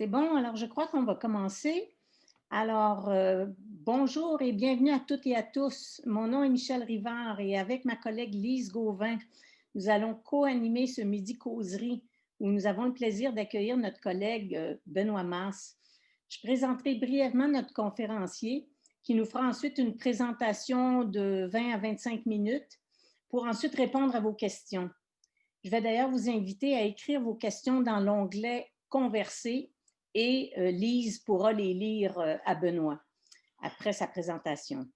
C'est bon, alors je crois qu'on va commencer. Alors, bonjour et bienvenue à toutes et à tous. Mon nom est Michel Rivard et avec ma collègue Lise Gauvin, nous allons co-animer ce midi causerie où nous avons le plaisir d'accueillir notre collègue Benoît Masse. Je présenterai brièvement notre conférencier qui nous fera ensuite une présentation de 20 à 25 minutes pour ensuite répondre à vos questions. Je vais d'ailleurs vous inviter à écrire vos questions dans l'onglet Converser et Lise pourra les lire à Benoît après sa présentation.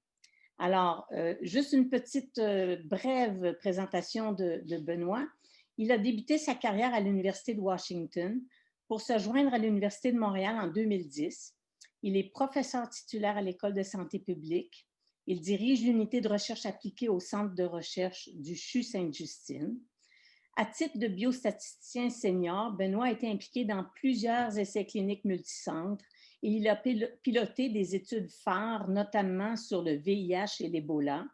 Alors, juste une petite brève présentation de Benoît. Il a débuté sa carrière à l'Université de Washington pour se joindre à l'Université de Montréal en 2010. Il est professeur titulaire à l'École de santé publique. Il dirige l'unité de recherche appliquée au Centre de recherche du CHU Sainte-Justine. À titre de biostatisticien senior, Benoît a été impliqué dans plusieurs essais cliniques multicentres et il a piloté des études phares, notamment sur le VIH et l'Ebola.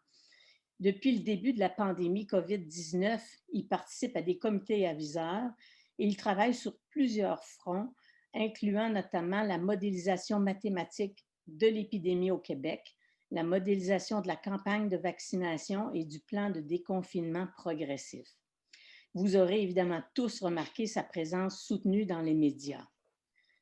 Depuis le début de la pandémie COVID-19, il participe à des comités aviseurs et il travaille sur plusieurs fronts, incluant notamment la modélisation mathématique de l'épidémie au Québec, la modélisation de la campagne de vaccination et du plan de déconfinement progressif. Vous aurez évidemment tous remarqué sa présence soutenue dans les médias.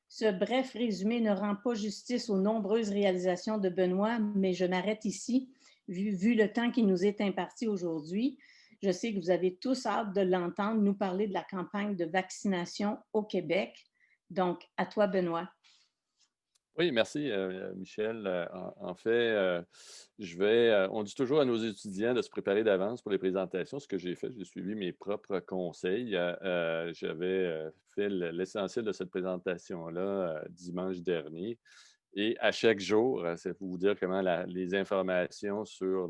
Ce bref résumé ne rend pas justice aux nombreuses réalisations de Benoît, mais je m'arrête ici, vu le temps qui nous est imparti aujourd'hui. Je sais que vous avez tous hâte de l'entendre nous parler de la campagne de vaccination au Québec. Donc, à toi, Benoît. Oui, merci, Michel. En fait, on dit toujours à nos étudiants de se préparer d'avance pour les présentations. Ce que j'ai fait, j'ai suivi mes propres conseils. J'avais fait l'essentiel de cette présentation-là dimanche dernier. Et à chaque jour, c'est pour vous dire comment les informations sur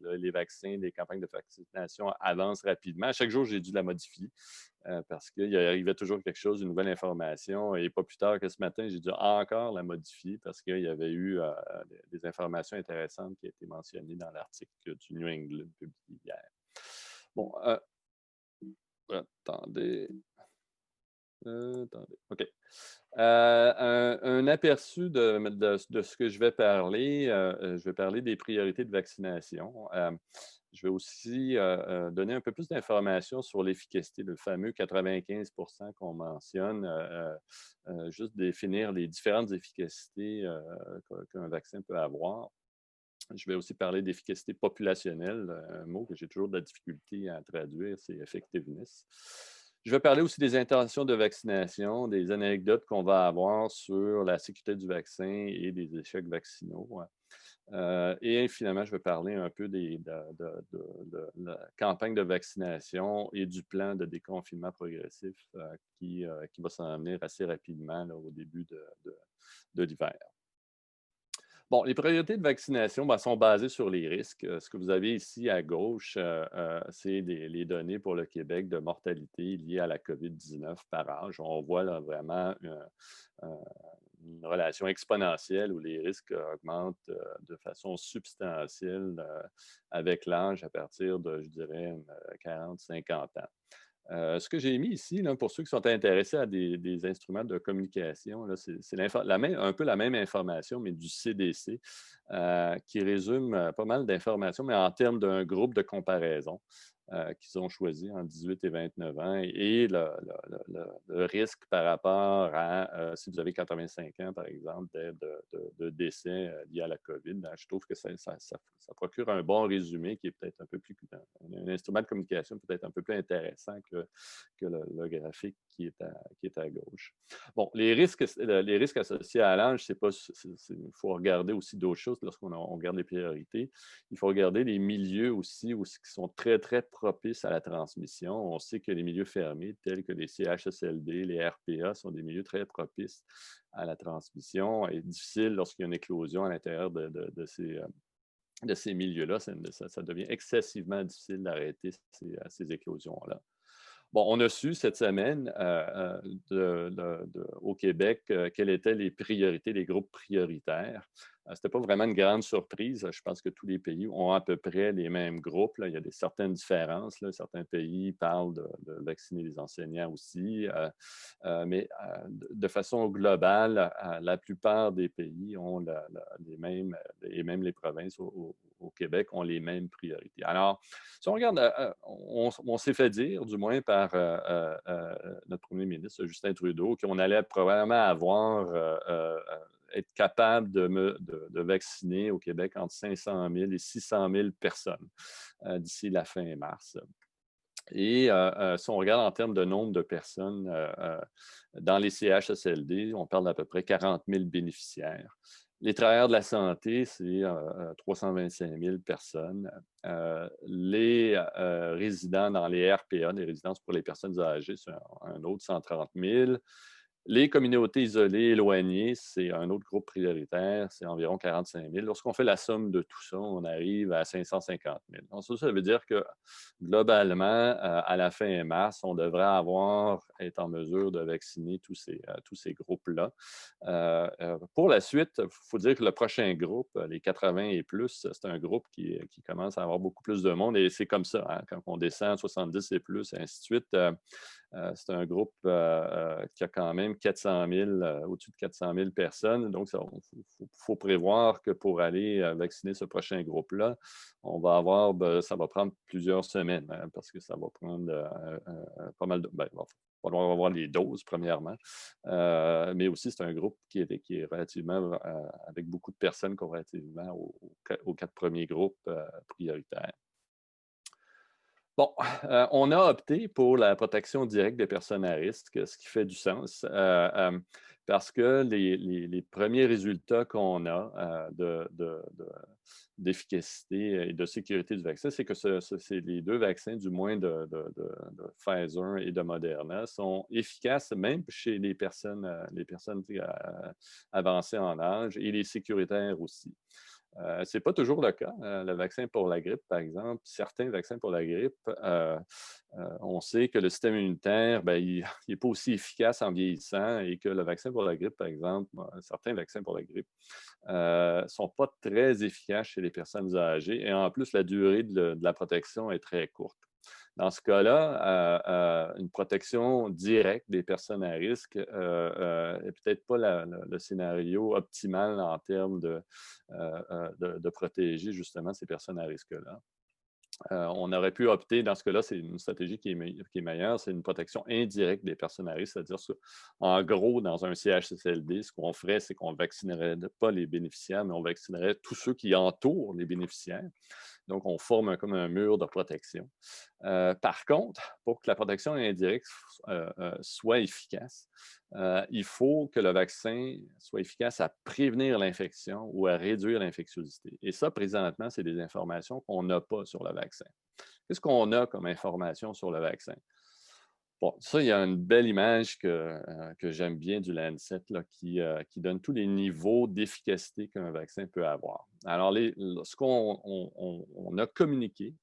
les vaccins, les campagnes de vaccination avancent rapidement. À chaque jour, j'ai dû la modifier parce qu'il arrivait toujours quelque chose, une nouvelle information. Et pas plus tard que ce matin, j'ai dû encore la modifier parce qu'il y avait eu des informations intéressantes qui ont été mentionnées dans l'article du New England publié hier. Bon, attendez. OK. Un aperçu de ce que je vais parler. Je vais parler des priorités de vaccination. Je vais aussi donner un peu plus d'informations sur l'efficacité, le fameux 95 qu'on mentionne, juste définir les différentes efficacités qu'un vaccin peut avoir. Je vais aussi parler d'efficacité populationnelle, un mot que j'ai toujours de la difficulté à traduire, c'est effectiveness. Je vais parler aussi des intentions de vaccination, des anecdotes qu'on va avoir sur la sécurité du vaccin et des échecs vaccinaux. Et finalement, je vais parler un peu de la campagne de vaccination et du plan de déconfinement progressif qui va s'en venir assez rapidement là, au début de l'hiver. Bon, les priorités de vaccination sont basées sur les risques. Ce que vous avez ici à gauche, c'est les données pour le Québec de mortalité liées à la COVID-19 par âge. On voit là, vraiment une relation exponentielle où les risques augmentent de façon substantielle avec l'âge à partir de, je dirais, 40-50 ans. Ce que j'ai mis ici, là, pour ceux qui sont intéressés à des instruments de communication, c'est un peu la même information, mais du CDC, qui résume pas mal d'informations, mais en termes d'un groupe de comparaison qu'ils ont choisi en 18 et 29 ans et le risque par rapport à si vous avez 85 ans, par exemple, de décès liés à la COVID. Je trouve que ça procure un bon résumé qui est peut-être un peu plus, un instrument de communication peut-être un peu plus intéressant que le graphique qui est à gauche. Bon, les risques associés à l'âge, il faut regarder aussi d'autres choses lorsqu'on regarde les priorités. Il faut regarder les milieux aussi qui sont très, très propices à la transmission. On sait que les milieux fermés, tels que les CHSLD, les RPA, sont des milieux très propices à la transmission et difficiles lorsqu'il y a une éclosion à l'intérieur de ces milieux-là. Ça devient excessivement difficile d'arrêter ces éclosions-là. Bon, on a su cette semaine au Québec quelles étaient les priorités, les groupes prioritaires. Ce n'était pas vraiment une grande surprise. Je pense que tous les pays ont à peu près les mêmes groupes. Là. Il y a certaines différences. Là. Certains pays parlent de vacciner les enseignants aussi. Mais de façon globale, la plupart des pays ont les mêmes, et même les provinces au Québec ont les mêmes priorités. Alors, si on regarde, on s'est fait dire, du moins par notre premier ministre, Justin Trudeau, qu'on allait probablement être capable de vacciner au Québec entre 500 000 et 600 000 personnes d'ici la fin mars. Et si on regarde en termes de nombre de personnes dans les CHSLD, on parle d'à peu près 40 000 bénéficiaires. Les travailleurs de la santé, c'est 325 000 personnes. Les résidents dans les RPA, les résidences pour les personnes âgées, c'est un autre 130 000. Les communautés isolées, éloignées, c'est un autre groupe prioritaire, c'est environ 45 000. Lorsqu'on fait la somme de tout ça, on arrive à 550 000. Donc, ça veut dire que globalement, à la fin mars, on devrait être en mesure de vacciner tous ces groupes-là. Pour la suite, il faut dire que le prochain groupe, les 80 et plus, c'est un groupe qui commence à avoir beaucoup plus de monde et c'est comme ça, hein, quand on descend à 70 et plus, et ainsi de suite. C'est un groupe qui a quand même 400 000, au-dessus de 400 000 personnes. Donc, il faut prévoir que pour aller vacciner ce prochain groupe-là, ça va prendre plusieurs semaines, hein, parce que ça va prendre pas mal de... il va falloir avoir les doses, premièrement. Mais aussi, c'est un groupe qui est relativement, avec beaucoup de personnes comparativement aux 4 premiers groupes prioritaires. Bon, on a opté pour la protection directe des personnes à risque, ce qui fait du sens, parce que les premiers résultats qu'on a d'efficacité et de sécurité du vaccin, c'est que c'est les 2 vaccins, du moins de Pfizer et de Moderna, sont efficaces même chez les personnes avancées en âge et les sécuritaires aussi. Ce n'est pas toujours le cas. Le vaccin pour la grippe, par exemple, certains vaccins pour la grippe, on sait que le système immunitaire, il n'est pas aussi efficace en vieillissant et que le vaccin pour la grippe, par exemple, certains vaccins pour la grippe, ne sont pas très efficaces chez les personnes âgées et en plus, la durée de la protection est très courte. Dans ce cas-là, une protection directe des personnes à risque n'est peut-être pas le scénario optimal en termes de protéger justement ces personnes à risque-là. On aurait pu opter, dans ce cas-là, c'est une stratégie qui est meilleure, c'est une protection indirecte des personnes à risque, c'est-à-dire en gros, dans un CHSLD, ce qu'on ferait, c'est qu'on ne vaccinerait pas les bénéficiaires, mais on vaccinerait tous ceux qui entourent les bénéficiaires. Donc, on forme comme un mur de protection. Par contre, pour que la protection indirecte soit efficace, il faut que le vaccin soit efficace à prévenir l'infection ou à réduire l'infectiosité. Et ça, présentement, c'est des informations qu'on n'a pas sur le vaccin. Qu'est-ce qu'on a comme information sur le vaccin? Bon, ça, il y a une belle image que j'aime bien du Lancet là, qui donne tous les niveaux d'efficacité qu'un vaccin peut avoir. Alors, ce qu'on a communiqué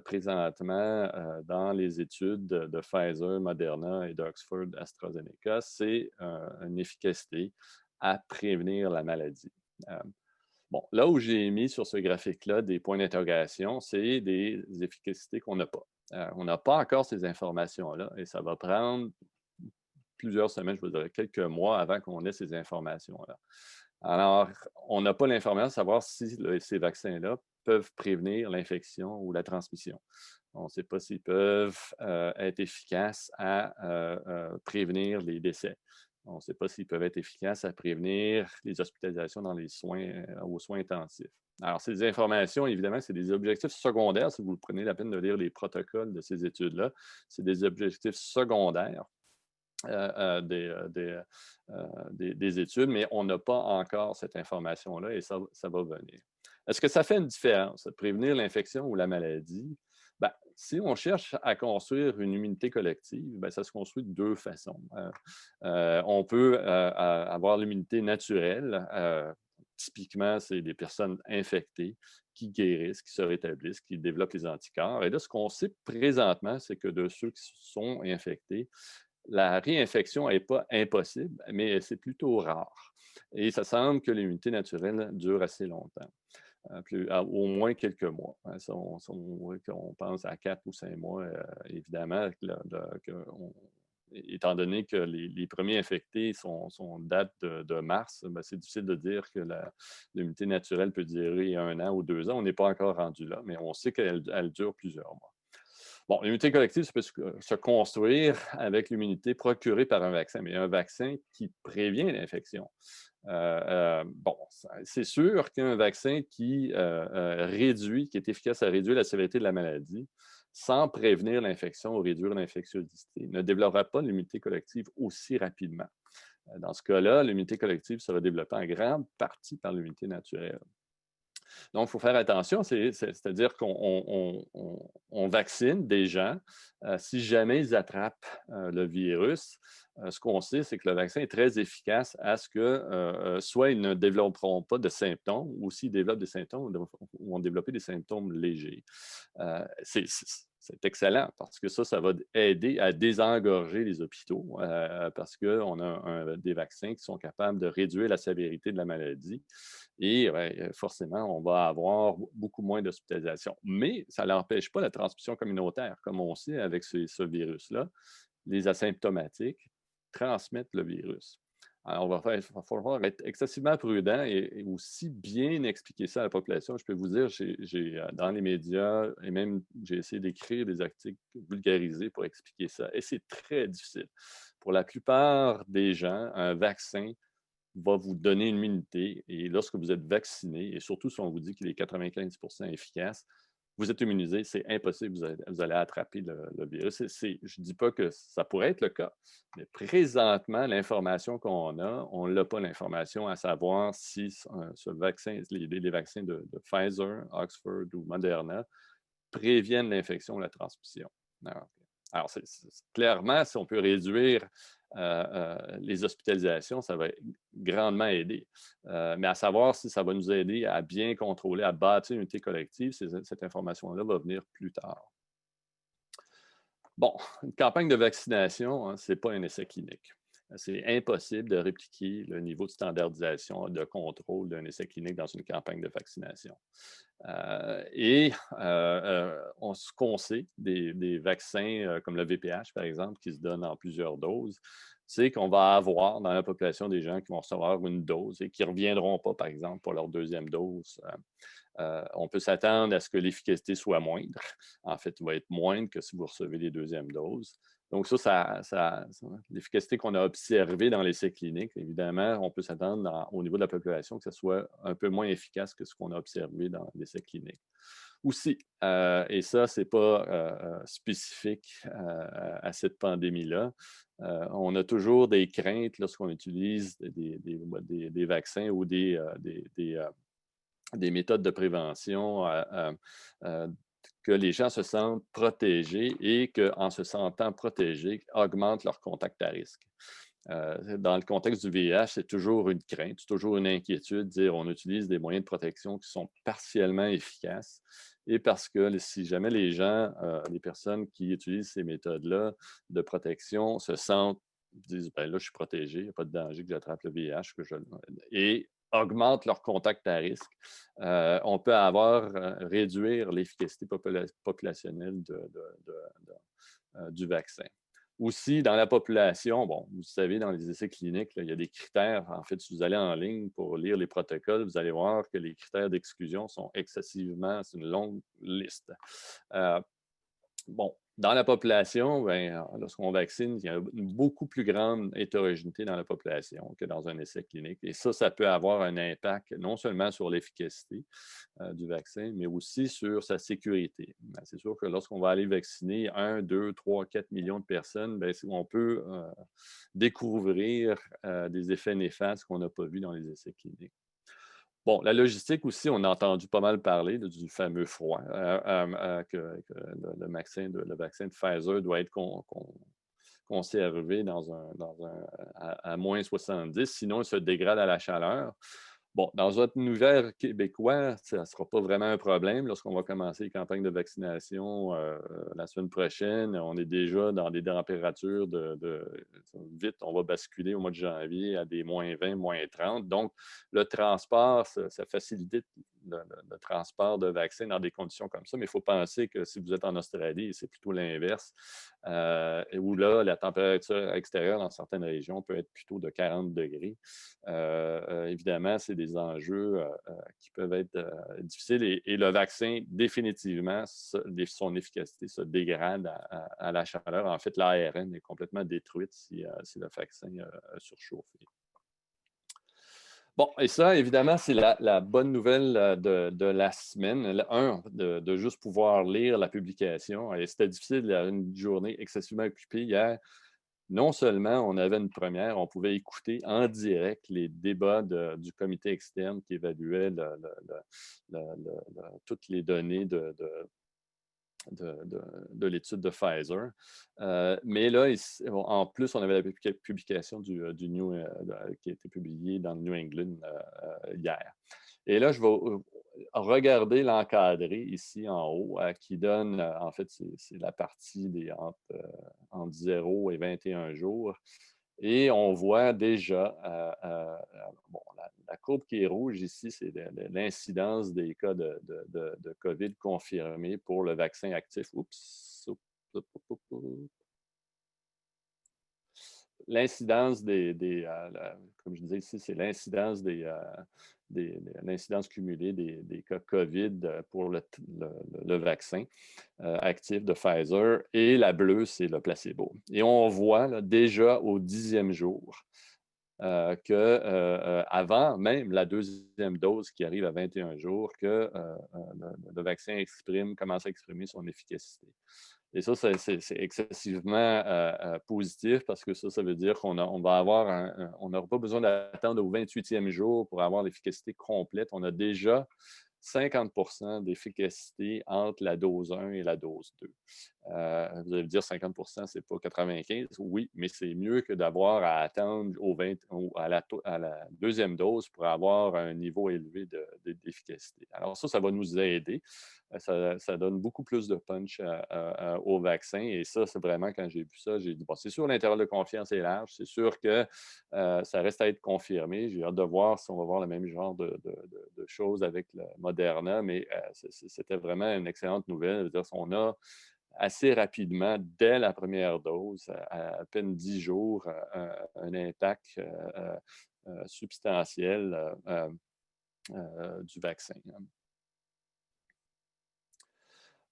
présentement dans les études de Pfizer, Moderna et d'Oxford AstraZeneca, c'est une efficacité à prévenir la maladie. Bon, là où j'ai mis sur ce graphique-là des points d'interrogation, c'est des efficacités qu'on n'a pas. On n'a pas encore ces informations-là et ça va prendre plusieurs semaines, je vous dirais quelques mois avant qu'on ait ces informations-là. Alors, on n'a pas l'information de savoir si ces vaccins-là peuvent prévenir l'infection ou la transmission. On ne sait pas s'ils peuvent être efficaces à prévenir les décès. On ne sait pas s'ils peuvent être efficaces à prévenir les hospitalisations dans les soins, aux soins intensifs. Alors, ces informations, évidemment, c'est des objectifs secondaires. Si vous prenez la peine de lire les protocoles de ces études-là, c'est des objectifs secondaires des études, mais on n'a pas encore cette information-là et ça va venir. Est-ce que ça fait une différence, de prévenir l'infection ou la maladie? Ben, si on cherche à construire une immunité collective, ben, ça se construit de 2 façons. On peut avoir l'immunité naturelle. Typiquement, c'est des personnes infectées qui guérissent, qui se rétablissent, qui développent les anticorps. Et là, ce qu'on sait présentement, c'est que de ceux qui sont infectés, la réinfection n'est pas impossible, mais c'est plutôt rare. Et ça semble que l'immunité naturelle dure assez longtemps, au moins quelques mois. Hein. Si on pense à 4 ou 5 mois, évidemment, étant donné que les premiers infectés datent de mars, ben, c'est difficile de dire que l'immunité naturelle peut durer 1 an ou 2 ans. On n'est pas encore rendu là, mais on sait qu'elle dure plusieurs mois. Bon, l'immunité collective, ça peut se construire avec l'immunité procurée par un vaccin, mais un vaccin qui prévient l'infection. Bon, c'est sûr qu'un vaccin qui est efficace à réduire la sévérité de la maladie, sans prévenir l'infection ou réduire l'infectiosité, ne développera pas l'immunité collective aussi rapidement. Dans ce cas-là, l'immunité collective sera développée en grande partie par l'immunité naturelle. Donc, il faut faire attention, c'est-à-dire qu'on vaccine des gens. Si jamais ils attrapent le virus, ce qu'on sait, c'est que le vaccin est très efficace à ce que soit ils ne développeront pas de symptômes, ou s'ils développent des symptômes, ou vont développer des symptômes légers. C'est excellent parce que ça va aider à désengorger les hôpitaux parce qu'on a des vaccins qui sont capables de réduire la sévérité de la maladie et forcément, on va avoir beaucoup moins d'hospitalisation. Mais ça n'empêche pas la transmission communautaire. Comme on sait avec ce virus-là, les asymptomatiques transmettent le virus. Alors, il va falloir être excessivement prudent et aussi bien expliquer ça à la population. Je peux vous dire, dans les médias, et même j'ai essayé d'écrire des articles vulgarisés pour expliquer ça. Et c'est très difficile. Pour la plupart des gens, un vaccin va vous donner une immunité. Et lorsque vous êtes vacciné, et surtout si on vous dit qu'il est 95% efficace, vous êtes immunisé, c'est impossible, vous allez attraper le virus. Je ne dis pas que ça pourrait être le cas, mais présentement, l'information qu'on a, on n'a pas l'information à savoir si ce vaccin, les vaccins de Pfizer, Oxford ou Moderna préviennent l'infection ou la transmission. Alors clairement, si on peut réduire les hospitalisations, ça va grandement aider. Mais à savoir si ça va nous aider à bien contrôler, à bâtir une unité collective, cette information-là va venir plus tard. Bon, une campagne de vaccination, hein, ce n'est pas un essai clinique. C'est impossible de répliquer le niveau de standardisation, de contrôle d'un essai clinique dans une campagne de vaccination. Ce qu'on sait des vaccins comme le VPH, par exemple, qui se donnent en plusieurs doses, c'est qu'on va avoir dans la population des gens qui vont recevoir une dose et qui ne reviendront pas, par exemple, pour leur deuxième dose. On peut s'attendre à ce que l'efficacité soit moindre. En fait, elle va être moindre que si vous recevez les deuxièmes doses. Donc, l'efficacité qu'on a observée dans l'essai clinique, évidemment, on peut s'attendre au niveau de la population que ce soit un peu moins efficace que ce qu'on a observé dans l'essai clinique. Aussi, et ça, ce n'est pas spécifique à cette pandémie-là, on a toujours des craintes lorsqu'on utilise des vaccins ou des méthodes de prévention que les gens se sentent protégés et qu'en se sentant protégés, augmentent leur contact à risque. Dans le contexte du VIH, c'est toujours une crainte, c'est toujours une inquiétude de dire on utilise des moyens de protection qui sont partiellement efficaces et parce que si jamais les personnes qui utilisent ces méthodes-là de protection se disent ben là, je suis protégé, il n'y a pas de danger que j'attrape le VIH, et augmentent leur contact à risque, on peut réduire l'efficacité populationnelle du vaccin. Aussi, dans la population, bon, vous savez, dans les essais cliniques, là, il y a des critères. En fait, si vous allez en ligne pour lire les protocoles, vous allez voir que les critères d'exclusion sont c'est une longue liste. Bon, dans la population, lorsqu'on vaccine, il y a une beaucoup plus grande hétérogénéité dans la population que dans un essai clinique. Et ça peut avoir un impact non seulement sur l'efficacité du vaccin, mais aussi sur sa sécurité. C'est sûr que lorsqu'on va aller vacciner 1, 2, 3, 4 millions de personnes, on peut découvrir des effets néfastes qu'on n'a pas vus dans les essais cliniques. Bon, la logistique aussi, on a entendu pas mal parler du fameux froid, que le vaccin de Pfizer doit être conservé à moins 70, sinon il se dégrade à la chaleur. Bon, dans notre univers québécois, ça ne sera pas vraiment un problème lorsqu'on va commencer les campagnes de vaccination la semaine prochaine. On est déjà dans des températures vite, on va basculer au mois de janvier à des -20, -30. Donc, le transport, ça facilite le transport de vaccins dans des conditions comme ça. Mais il faut penser que si vous êtes en Australie, c'est plutôt l'inverse, où là, la température extérieure dans certaines régions peut être plutôt de 40 degrés. Évidemment, c'est des enjeux qui peuvent être difficiles et le vaccin, définitivement, son efficacité se dégrade à la chaleur. En fait, l'ARN est complètement détruite si le vaccin a surchauffé. Bon, et ça, évidemment, c'est la bonne nouvelle de la semaine. De juste pouvoir lire la publication. Et c'était difficile, une journée excessivement occupée hier. Non seulement on avait une première, on pouvait écouter en direct les débats du comité externe qui évaluait toutes les données de l'étude de Pfizer. Mais là, en plus, on avait la publication qui a été publiée dans le New England hier. Et là, je vais regarder l'encadré ici en haut qui donne, en fait, c'est la partie entre 0 et 21 jours. Et on voit déjà, bon, la courbe qui est rouge ici, c'est l'incidence des cas de COVID confirmés pour le vaccin actif. Oups! L'incidence comme je disais ici, c'est l'incidence l'incidence cumulée des cas COVID pour le vaccin actif de Pfizer. Et la bleue, c'est le placebo. Et on voit là, déjà au 10e jour qu'avant même la deuxième dose qui arrive à 21 jours, que le vaccin commence à exprimer son efficacité. Et ça, c'est excessivement positif parce que ça veut dire qu'on va avoir on n'aura pas besoin d'attendre au 28e jour pour avoir l'efficacité complète. On a déjà 50% d'efficacité entre la dose 1 et la dose 2. Vous allez me dire 50%, c'est pas 95%. Oui, mais c'est mieux que d'avoir à attendre à la deuxième dose pour avoir un niveau élevé d'efficacité. Alors ça va nous aider. Ça donne beaucoup plus de punch au vaccin. Et ça, c'est vraiment, quand j'ai vu ça, j'ai dit, bon, c'est sûr, l'intervalle de confiance est large. C'est sûr que ça reste à être confirmé. J'ai hâte de voir si on va voir le même genre de choses avec le Moderna. Mais c'était vraiment une excellente nouvelle. On a assez rapidement, dès la première dose, à peine 10 jours, un impact substantiel du vaccin.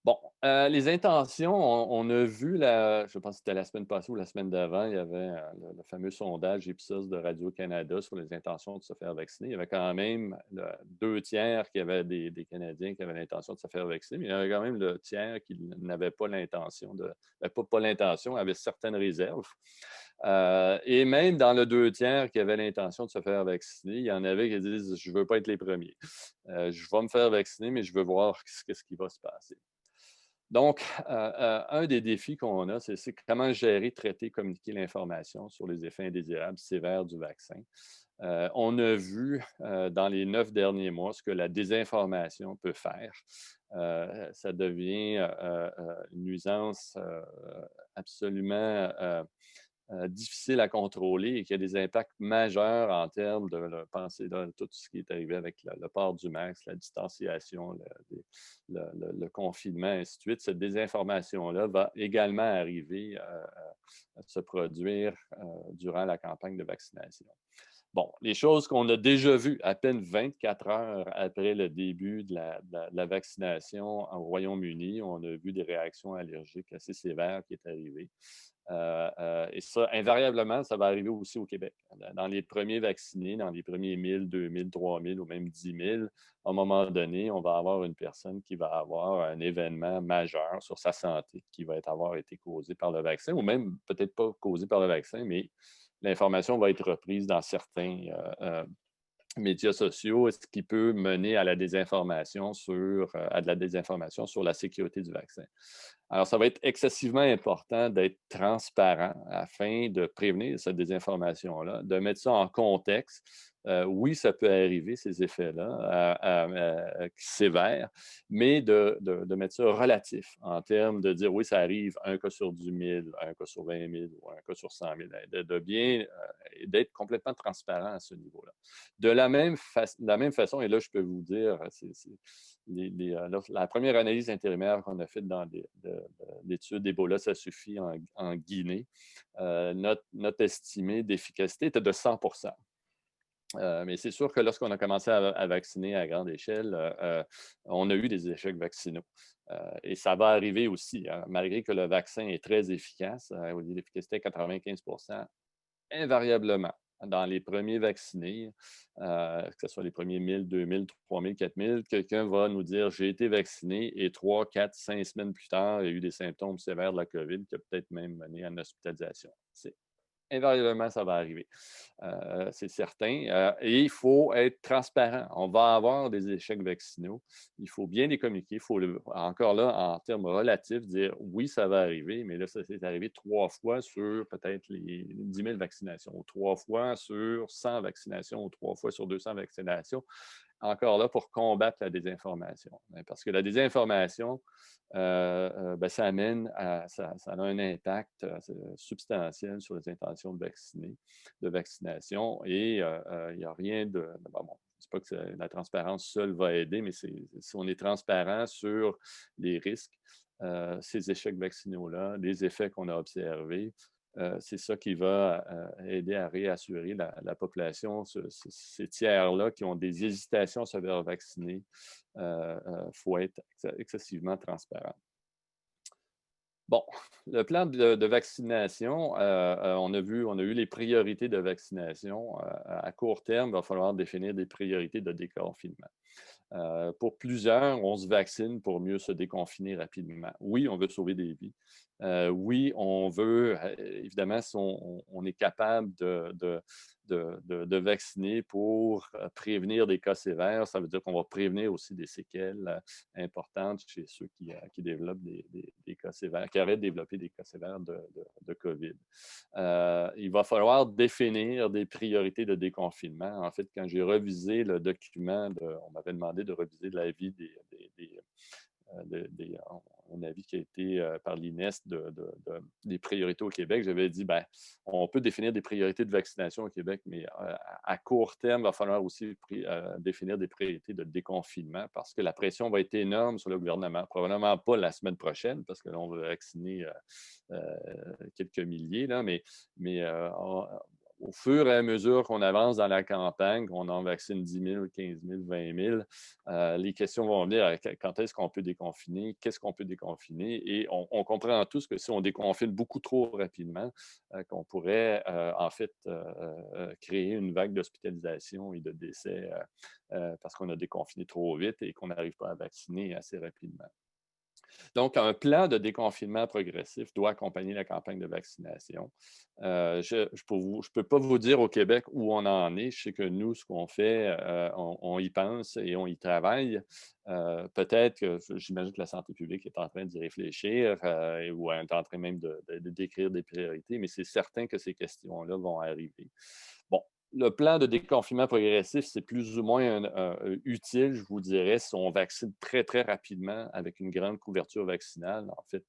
Bon, les intentions, on a vu, je pense que c'était la semaine passée ou la semaine d'avant, il y avait le fameux sondage Ipsos de Radio-Canada sur les intentions de se faire vacciner. Il y avait quand même 2 tiers qui avaient des Canadiens qui avaient l'intention de se faire vacciner, mais il y avait quand même le tiers qui n'avait pas l'intention pas l'intention, avait certaines réserves. Et même dans le 2 tiers qui avaient l'intention de se faire vacciner, il y en avait qui disent « je ne veux pas être les premiers. Je vais me faire vacciner, mais je veux voir ce qui va se passer. » Donc, un des défis qu'on a, c'est comment gérer, traiter, communiquer l'information sur les effets indésirables sévères du vaccin. On a vu dans les 9 derniers mois ce que la désinformation peut faire. Ça devient une nuisance absolument difficile à contrôler et qui a des impacts majeurs en termes de penser de tout ce qui est arrivé avec le port du masque, la distanciation, le confinement, et ainsi de suite. Cette désinformation-là va également arriver à se produire durant la campagne de vaccination. Bon, les choses qu'on a déjà vues à peine 24 heures après le début de la vaccination au Royaume-Uni, on a vu des réactions allergiques assez sévères qui est arrivées. Et ça, invariablement, ça va arriver aussi au Québec. Dans les premiers vaccinés, dans les premiers 1000, 2000, 3000 ou même 10 000, à un moment donné, on va avoir une personne qui va avoir un événement majeur sur sa santé qui va avoir été causé par le vaccin, ou même peut-être pas causé par le vaccin, mais l'information va être reprise dans certains médias sociaux, ce qui peut mener à la désinformation sur la sécurité du vaccin. Alors, ça va être excessivement important d'être transparent afin de prévenir cette désinformation-là, de mettre ça en contexte. Oui, ça peut arriver, ces effets-là, sévères, mais de mettre ça relatif en termes de dire oui, ça arrive un cas sur 10 000, un cas sur 20 000 ou un cas sur 100 000, de bien, d'être complètement transparent à ce niveau-là. De la même façon, et là, je peux vous dire, la première analyse intérimaire qu'on a faite dans l'étude d'Ebola, ça suffit en Guinée, notre estimé d'efficacité était de 100 mais c'est sûr que lorsqu'on a commencé à vacciner à grande échelle, on a eu des échecs vaccinaux. Et ça va arriver aussi, hein, malgré que le vaccin est très efficace, l'efficacité est 95 invariablement, dans les premiers vaccinés, que ce soit les premiers 1000, 2000, 3000, 4000, quelqu'un va nous dire j'ai été vacciné et 3, 4, 5 semaines plus tard, il y a eu des symptômes sévères de la COVID qui a peut-être même mené à une hospitalisation. Invariablement, ça va arriver. C'est certain. Et il faut être transparent. On va avoir des échecs vaccinaux. Il faut bien les communiquer. Il faut, encore là, en termes relatifs, dire oui, ça va arriver, mais là, ça s'est arrivé 3 fois sur peut-être les 10 000 vaccinations, ou 3 fois sur 100 vaccinations, ou 3 fois sur 200 vaccinations. Encore là, pour combattre la désinformation. Parce que la désinformation, ça amène ça a un impact substantiel sur les intentions de vaccination. Et il n'y a rien de. Bon, je ne dis pas que la transparence seule va aider, mais si on est transparent sur les risques, ces échecs vaccinaux-là, les effets qu'on a observés, c'est ça qui va aider à réassurer la population, ces tiers-là qui ont des hésitations à se faire vacciner. Il faut être excessivement transparent. Bon, le plan de vaccination, on a eu les priorités de vaccination. À court terme, il va falloir définir des priorités de déconfinement. Pour plusieurs, on se vaccine pour mieux se déconfiner rapidement. Oui, on veut sauver des vies. Oui, on veut, évidemment, si on est capable de vacciner pour prévenir des cas sévères, ça veut dire qu'on va prévenir aussi des séquelles importantes chez ceux qui développent des cas sévères, qui auraient développé des cas sévères de COVID. Il va falloir définir des priorités de déconfinement. En fait, quand j'ai revisé le document, on m'avait demandé de reviser l'avis un avis qui a été par l'INES des priorités au Québec. J'avais dit, on peut définir des priorités de vaccination au Québec, mais à court terme, il va falloir aussi définir des priorités de déconfinement parce que la pression va être énorme sur le gouvernement. Probablement pas la semaine prochaine parce que là, on va vacciner quelques milliers, là, mais au fur et à mesure qu'on avance dans la campagne, qu'on en vaccine 10 000, 15 000, 20 000, les questions vont venir quand est-ce qu'on peut déconfiner, qu'est-ce qu'on peut déconfiner, et on comprend tous que si on déconfine beaucoup trop rapidement, qu'on pourrait en fait créer une vague d'hospitalisation et de décès parce qu'on a déconfiné trop vite et qu'on n'arrive pas à vacciner assez rapidement. Donc, un plan de déconfinement progressif doit accompagner la campagne de vaccination. Je ne peux pas vous dire au Québec où on en est. Je sais que nous, ce qu'on fait, on y pense et on y travaille. Peut-être que j'imagine que la santé publique est en train d'y réfléchir ou est en train même de décrire des priorités, mais c'est certain que ces questions-là vont arriver. Bon, le plan de déconfinement progressif, c'est plus ou moins utile, je vous dirais, si on vaccine très, très rapidement avec une grande couverture vaccinale. En fait,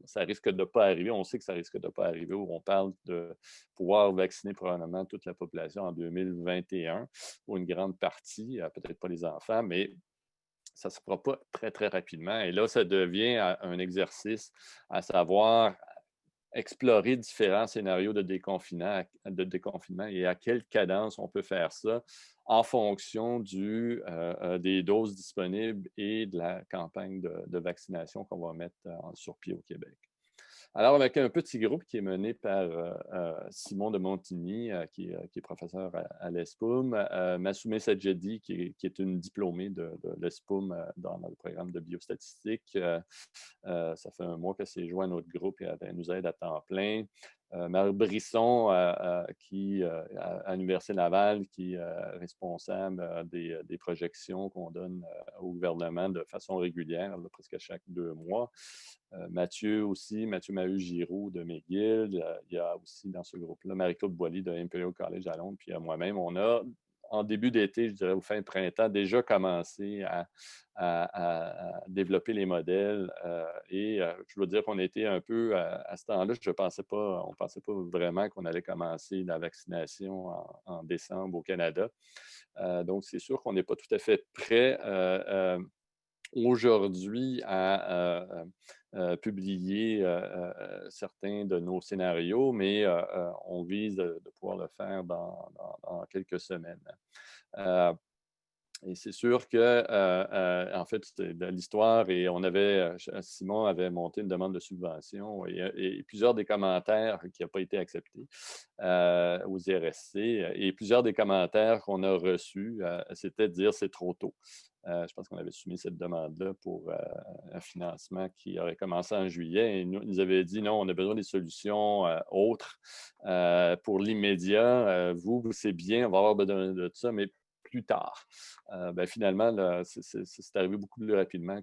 ça risque de ne pas arriver. On sait que ça risque de ne pas arriver où on parle de pouvoir vacciner probablement toute la population en 2021 ou une grande partie, peut-être pas les enfants, mais ça ne se fera pas très, très rapidement. Et là, ça devient un exercice à savoir explorer différents scénarios de déconfinement et à quelle cadence on peut faire ça en fonction des doses disponibles et de la campagne de vaccination qu'on va mettre sur pied au Québec. Alors, avec un petit groupe qui est mené par Simon de Montigny, qui est professeur à l'ESPUM, Massoumé Sadjedi, qui est une diplômée de l'ESPUM dans le programme de biostatistique. Ça fait un mois que c'est joint à notre groupe et elle nous aide à temps plein. Marc Brisson, à l'Université Laval, qui est responsable des projections qu'on donne au gouvernement de façon régulière, là, presque chaque 2 mois. Mathieu aussi, Mathieu Maheu-Giroux de McGill. Il y a aussi dans ce groupe-là Marie-Claude Boilly de Imperial College à Londres, puis moi-même. On a, en début d'été, je dirais au fin de printemps, déjà commencé à développer les modèles. Je dois dire qu'on a été un peu, à ce temps-là, on ne pensait pas vraiment qu'on allait commencer la vaccination en décembre au Canada. Donc, c'est sûr qu'on n'est pas tout à fait prêt aujourd'hui à publier certains de nos scénarios, mais on vise de pouvoir le faire dans quelques semaines. Et c'est sûr que, en fait, c'était de l'histoire et Simon avait monté une demande de subvention et plusieurs des commentaires qui n'ont pas été acceptés aux IRSC et plusieurs des commentaires qu'on a reçus, c'était de dire c'est trop tôt. Je pense qu'on avait soumis cette demande-là pour un financement qui aurait commencé en juillet et nous avaient dit non, on a besoin des solutions autres pour l'immédiat. C'est bien, on va avoir besoin de ça, mais plus tard. Finalement, c'est arrivé beaucoup plus rapidement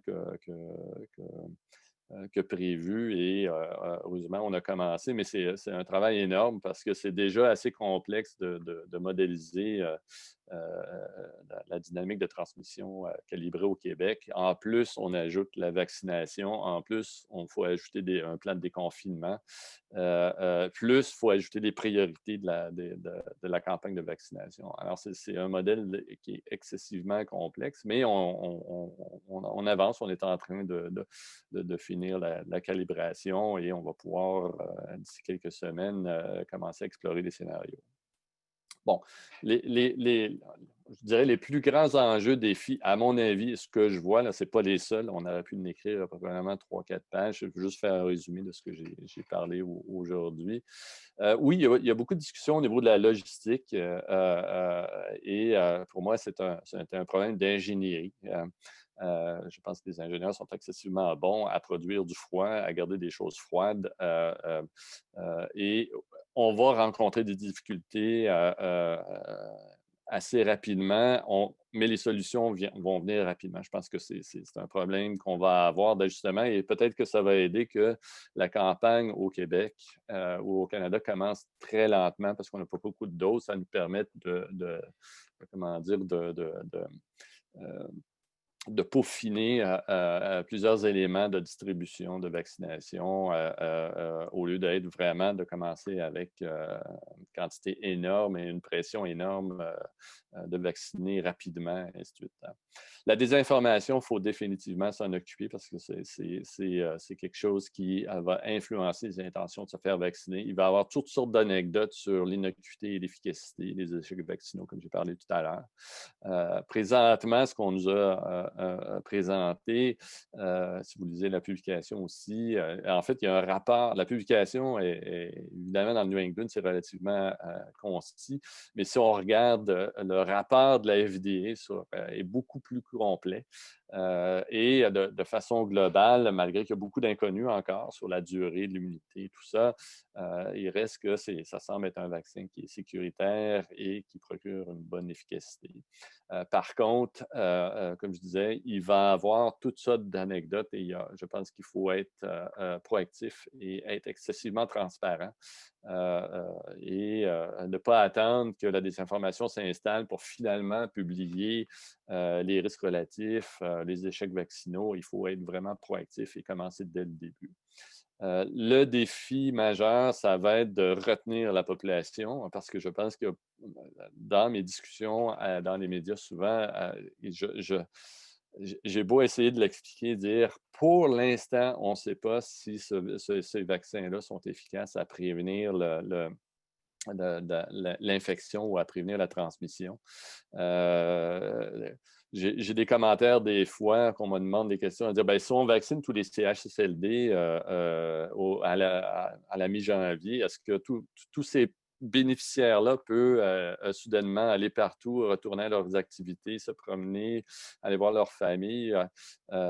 que prévu et heureusement, on a commencé, mais c'est un travail énorme parce que c'est déjà assez complexe de modéliser la dynamique de transmission calibrée au Québec. En plus, on ajoute la vaccination. En plus, il faut ajouter un plan de déconfinement. Plus, il faut ajouter des priorités de la campagne de vaccination. Alors, c'est un modèle qui est excessivement complexe, mais on avance. On est en train de finir la calibration et on va pouvoir, d'ici quelques semaines, commencer à explorer les scénarios. Bon, je dirais les plus grands enjeux, défis, à mon avis, ce que je vois, là, ce n'est pas les seuls. On aurait pu en écrire probablement 3-4 pages. Je vais juste faire un résumé de ce que j'ai parlé aujourd'hui. Oui, il y a beaucoup de discussions au niveau de la logistique et pour moi, c'est un problème d'ingénierie. Je pense que les ingénieurs sont excessivement bons à produire du froid, à garder des choses froides et on va rencontrer des difficultés assez rapidement, mais les solutions vont venir rapidement. Je pense que c'est un problème qu'on va avoir d'ajustement et peut-être que ça va aider que la campagne au Québec ou au Canada commence très lentement parce qu'on n'a pas beaucoup de doses. Ça nous permet de peaufiner plusieurs éléments de distribution, de vaccination, au lieu de commencer avec une quantité énorme et une pression énorme de vacciner rapidement, et ainsi de suite. La désinformation, il faut définitivement s'en occuper parce que c'est quelque chose qui va influencer les intentions de se faire vacciner. Il va y avoir toutes sortes d'anecdotes sur l'innocuité et l'efficacité des échecs vaccinaux, comme j'ai parlé tout à l'heure. Présentement, ce qu'on nous a présenté, si vous lisez la publication aussi, en fait, il y a un rapport. La publication, évidemment, dans le New England, c'est relativement concis, mais si on regarde le rapport de la FDA est beaucoup plus complet et de façon globale, malgré qu'il y a beaucoup d'inconnus encore sur la durée de l'immunité, tout ça, il reste que ça semble être un vaccin qui est sécuritaire et qui procure une bonne efficacité. Par contre, comme je disais, il va y avoir toutes sortes d'anecdotes et je pense qu'il faut être proactif et être excessivement transparent et ne pas attendre que la désinformation s'installe pour finalement publier les risques relatifs, les échecs vaccinaux. Il faut être vraiment proactif et commencer dès le début. Le défi majeur, ça va être de retenir la population parce que je pense que dans mes discussions dans les médias souvent, j'ai beau essayer de l'expliquer, dire pour l'instant, on ne sait pas si ces vaccins-là sont efficaces à prévenir l'infection ou à prévenir la transmission. J'ai des commentaires des fois qu'on me demande des questions à dire si on vaccine tous les CHSLD à la mi-janvier, est-ce que tous ces bénéficiaire-là peut soudainement aller partout, retourner à leurs activités, se promener, aller voir leur famille.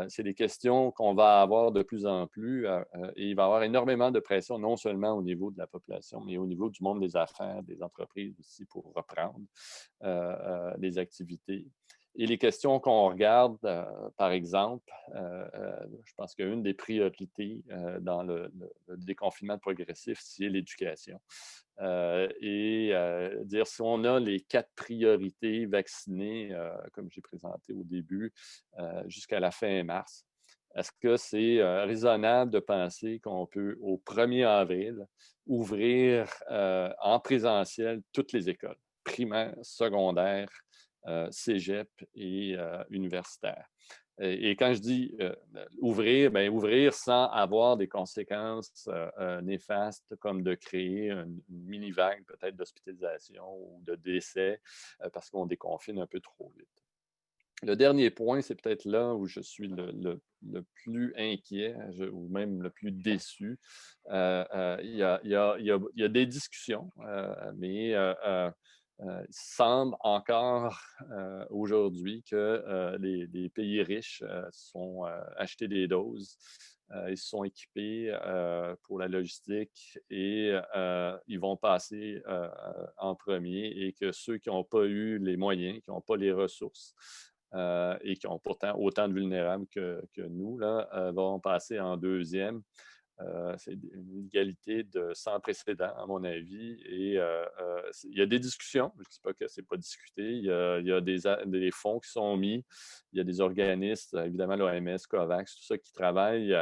C'est des questions qu'on va avoir de plus en plus et il va y avoir énormément de pression, non seulement au niveau de la population, mais au niveau du monde des affaires, des entreprises aussi, pour reprendre les activités. Et les questions qu'on regarde, par exemple, je pense qu'une des priorités dans le déconfinement progressif, c'est l'éducation. Dire si on a les 4 priorités vaccinées, comme j'ai présenté au début, jusqu'à la fin mars, est-ce que c'est raisonnable de penser qu'on peut, au 1er avril, ouvrir en présentiel toutes les écoles, primaires, secondaires, cégep et universitaires? Et quand je dis ouvrir, bien, ouvrir sans avoir des conséquences néfastes comme de créer une mini-vague peut-être d'hospitalisation ou de décès parce qu'on déconfine un peu trop vite. Le dernier point, c'est peut-être là où je suis le plus inquiet ou même le plus déçu. Il y a des discussions, mais il semble encore aujourd'hui que les pays riches sont achetés des doses. Ils se sont équipés pour la logistique et ils vont passer en premier et que ceux qui n'ont pas eu les moyens, qui n'ont pas les ressources et qui ont pourtant autant de vulnérables que nous, là, vont passer en deuxième. C'est une égalité sans précédent, à mon avis. Et il y a des discussions. Je ne dis pas que ce n'est pas discuté. Il y a des fonds qui sont mis. Il y a des organismes, évidemment l'OMS, COVAX, tout ça qui travaillent.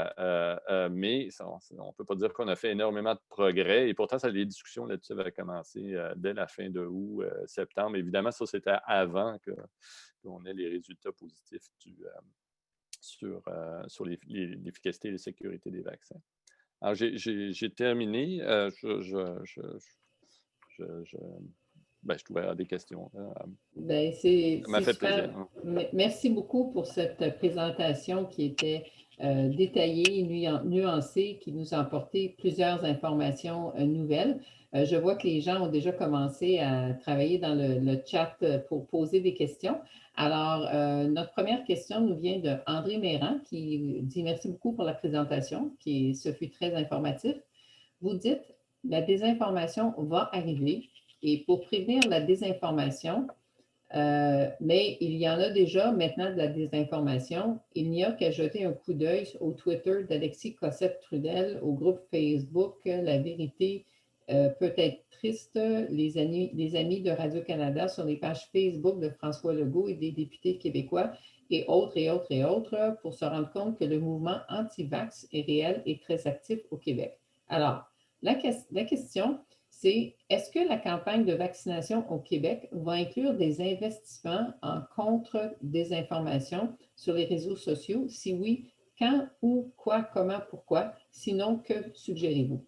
Mais on ne peut pas dire qu'on a fait énormément de progrès. Et pourtant, les discussions là-dessus avaient commencé dès la fin de août, septembre. Évidemment, ça, c'était avant qu'on ait les résultats positifs sur l'efficacité et la sécurité des vaccins. Alors, j'ai terminé. Ben, je suis ouvert à des questions. Ben, Ça m'a fait super. plaisir. Merci beaucoup pour cette présentation qui était détaillée, nuancée, qui nous a apporté plusieurs informations nouvelles. Je vois que les gens ont déjà commencé à travailler dans le chat pour poser des questions. Alors, notre première question nous vient de André Méran qui dit merci beaucoup pour la présentation, ce fut très informatif. Vous dites, la désinformation va arriver et pour prévenir la désinformation, mais il y en a déjà maintenant de la désinformation. Il n'y a qu'à jeter un coup d'œil au Twitter d'Alexis Cossette-Trudel, au groupe Facebook La Vérité peut être triste, les amis de Radio-Canada sur les pages Facebook de François Legault et des députés québécois et autres et autres et autres pour se rendre compte que le mouvement anti-vax est réel et très actif au Québec. Alors, la question, c'est est-ce que la campagne de vaccination au Québec va inclure des investissements en contre-désinformation sur les réseaux sociaux? Si oui, quand, où, quoi, comment, pourquoi? Sinon, que suggérez-vous?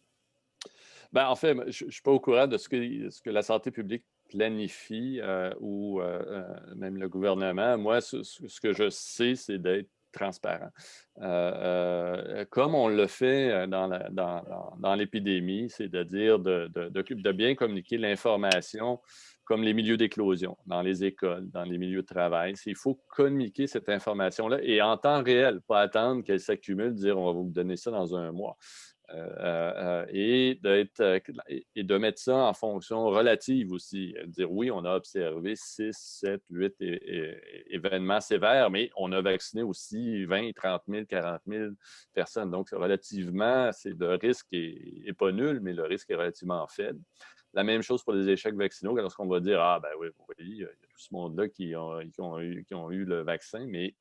Ben, en fait, je ne suis pas au courant de ce que la santé publique planifie ou même le gouvernement. Moi, ce que je sais, c'est d'être transparent. Comme on le fait dans l'épidémie, c'est-à-dire de bien communiquer l'information comme les milieux d'éclosion, dans les écoles, dans les milieux de travail. Il faut communiquer cette information-là et en temps réel, pas attendre qu'elle s'accumule, dire on va vous donner ça dans un mois. Et de mettre ça en fonction relative aussi. Dire oui, on a observé 6, 7, 8 événements sévères, mais on a vacciné aussi 20, 30 000, 40 000 personnes. Donc, relativement, le risque n'est pas nul, mais le risque est relativement faible. La même chose pour les échecs vaccinaux, lorsqu'on va dire ah ben oui, vous voyez, il y a tout ce monde-là qui ont eu le vaccin, mais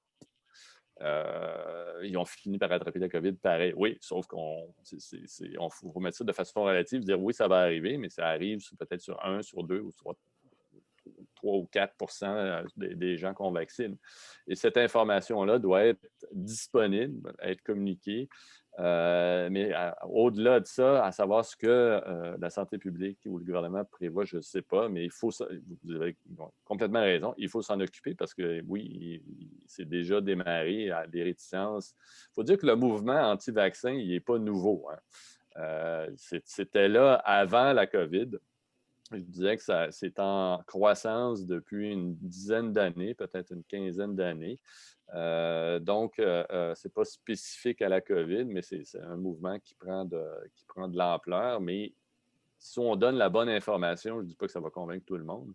ils ont fini par attraper la COVID pareil. Oui, sauf qu'on faut remettre ça de façon relative, dire oui, ça va arriver, mais ça arrive peut-être sur 1, sur 2 ou sur 3 ou 4 des gens qu'on vaccine. Et cette information-là doit être disponible, être communiquée. Mais au-delà de ça, à savoir ce que la santé publique ou le gouvernement prévoit, je ne sais pas, mais vous avez complètement raison, il faut s'en occuper parce que oui, c'est déjà démarré à des réticences. Il faut dire que le mouvement anti-vaccin, il n'est pas nouveau. Hein. C'était là avant la COVID. Je disais que c'est en croissance depuis une dizaine d'années, peut-être une quinzaine d'années. Donc, ce n'est pas spécifique à la COVID, mais c'est un mouvement qui prend de l'ampleur. Mais si on donne la bonne information, je ne dis pas que ça va convaincre tout le monde,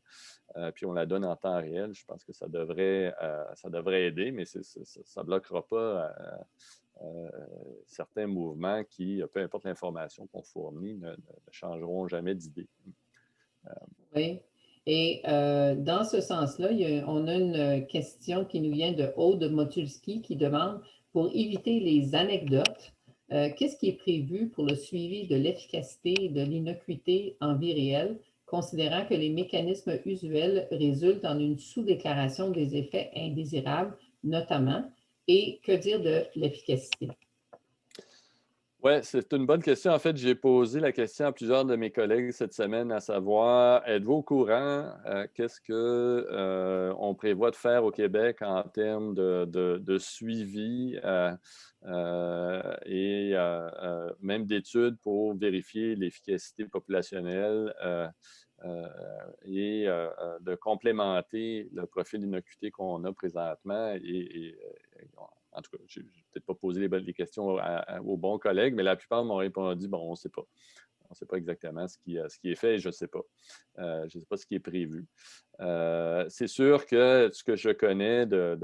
puis on la donne en temps réel, je pense que ça devrait aider, mais ça ne bloquera pas certains mouvements qui, peu importe l'information qu'on fournit, ne changeront jamais d'idée. Oui. Et dans ce sens-là, on a une question qui nous vient de Aude Motulski qui demande, pour éviter les anecdotes, qu'est-ce qui est prévu pour le suivi de l'efficacité et de l'innocuité en vie réelle, considérant que les mécanismes usuels résultent en une sous-déclaration des effets indésirables, notamment, et que dire de l'efficacité? Oui, c'est une bonne question. En fait, j'ai posé la question à plusieurs de mes collègues cette semaine, à savoir, êtes-vous au courant? Qu'est-ce qu'on prévoit de faire au Québec en termes de suivi et même d'études pour vérifier l'efficacité populationnelle et de complémenter le profil d'innocuité qu'on a présentement en tout cas, je n'ai peut-être pas posé les questions aux bons collègues, mais la plupart m'ont répondu, bon, on ne sait pas. On ne sait pas exactement ce qui est fait et je ne sais pas. Je ne sais pas ce qui est prévu. C'est sûr que ce que je connais de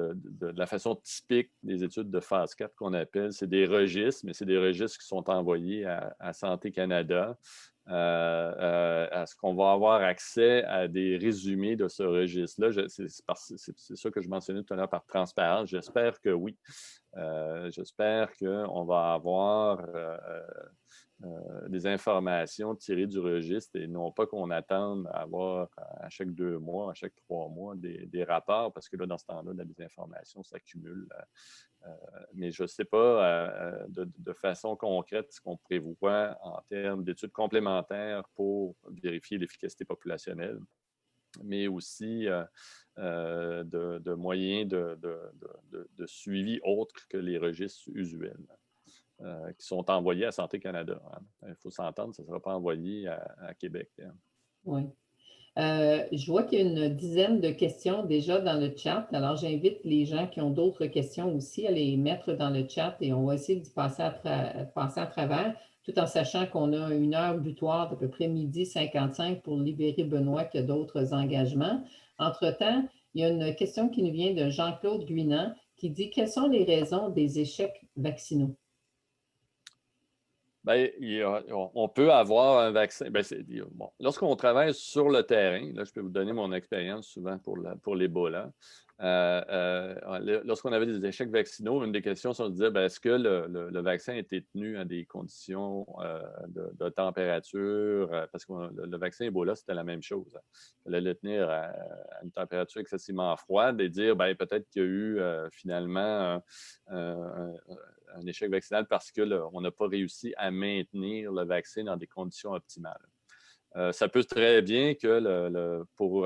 la façon typique des études de phase 4 qu'on appelle, c'est des registres, mais c'est des registres qui sont envoyés à Santé Canada. Est-ce qu'on va avoir accès à des résumés de ce registre-là? C'est ça que je mentionnais tout à l'heure par transparence. J'espère que oui. J'espère qu'on va avoir des informations tirées du registre et non pas qu'on attende à avoir à chaque 2 mois, à chaque 3 mois des rapports parce que là, dans ce temps-là, la désinformation s'accumule. Mais je ne sais pas de façon concrète ce qu'on prévoit en termes d'études complémentaires pour vérifier l'efficacité populationnelle, mais aussi de moyens de suivi autres que les registres usuels. Qui sont envoyés à Santé Canada. Hein. Il faut s'entendre, ça ne sera pas envoyé à Québec. Hein. Oui. Je vois qu'il y a une dizaine de questions déjà dans le chat. Alors, j'invite les gens qui ont d'autres questions aussi à les mettre dans le chat et on va essayer d'y passer à travers, tout en sachant qu'on a une heure butoir d'à peu près 12h55 pour libérer Benoît qui a d'autres engagements. Entre-temps, il y a une question qui nous vient de Jean-Claude Guinan qui dit « Quelles sont les raisons des échecs vaccinaux? » Bien, on peut avoir un vaccin. Bien, bon, lorsqu'on travaille sur le terrain, là, je peux vous donner mon expérience souvent pour l'Ebola. Lorsqu'on avait des échecs vaccinaux, une des questions, c'est de dire est-ce que le vaccin était tenu à des conditions de température? Parce que le vaccin Ebola, c'était la même chose. Il fallait le tenir à une température excessivement froide et dire peut-être qu'il y a eu finalement un échec vaccinal parce qu'on n'a pas réussi à maintenir le vaccin dans des conditions optimales. Ça peut très bien que pour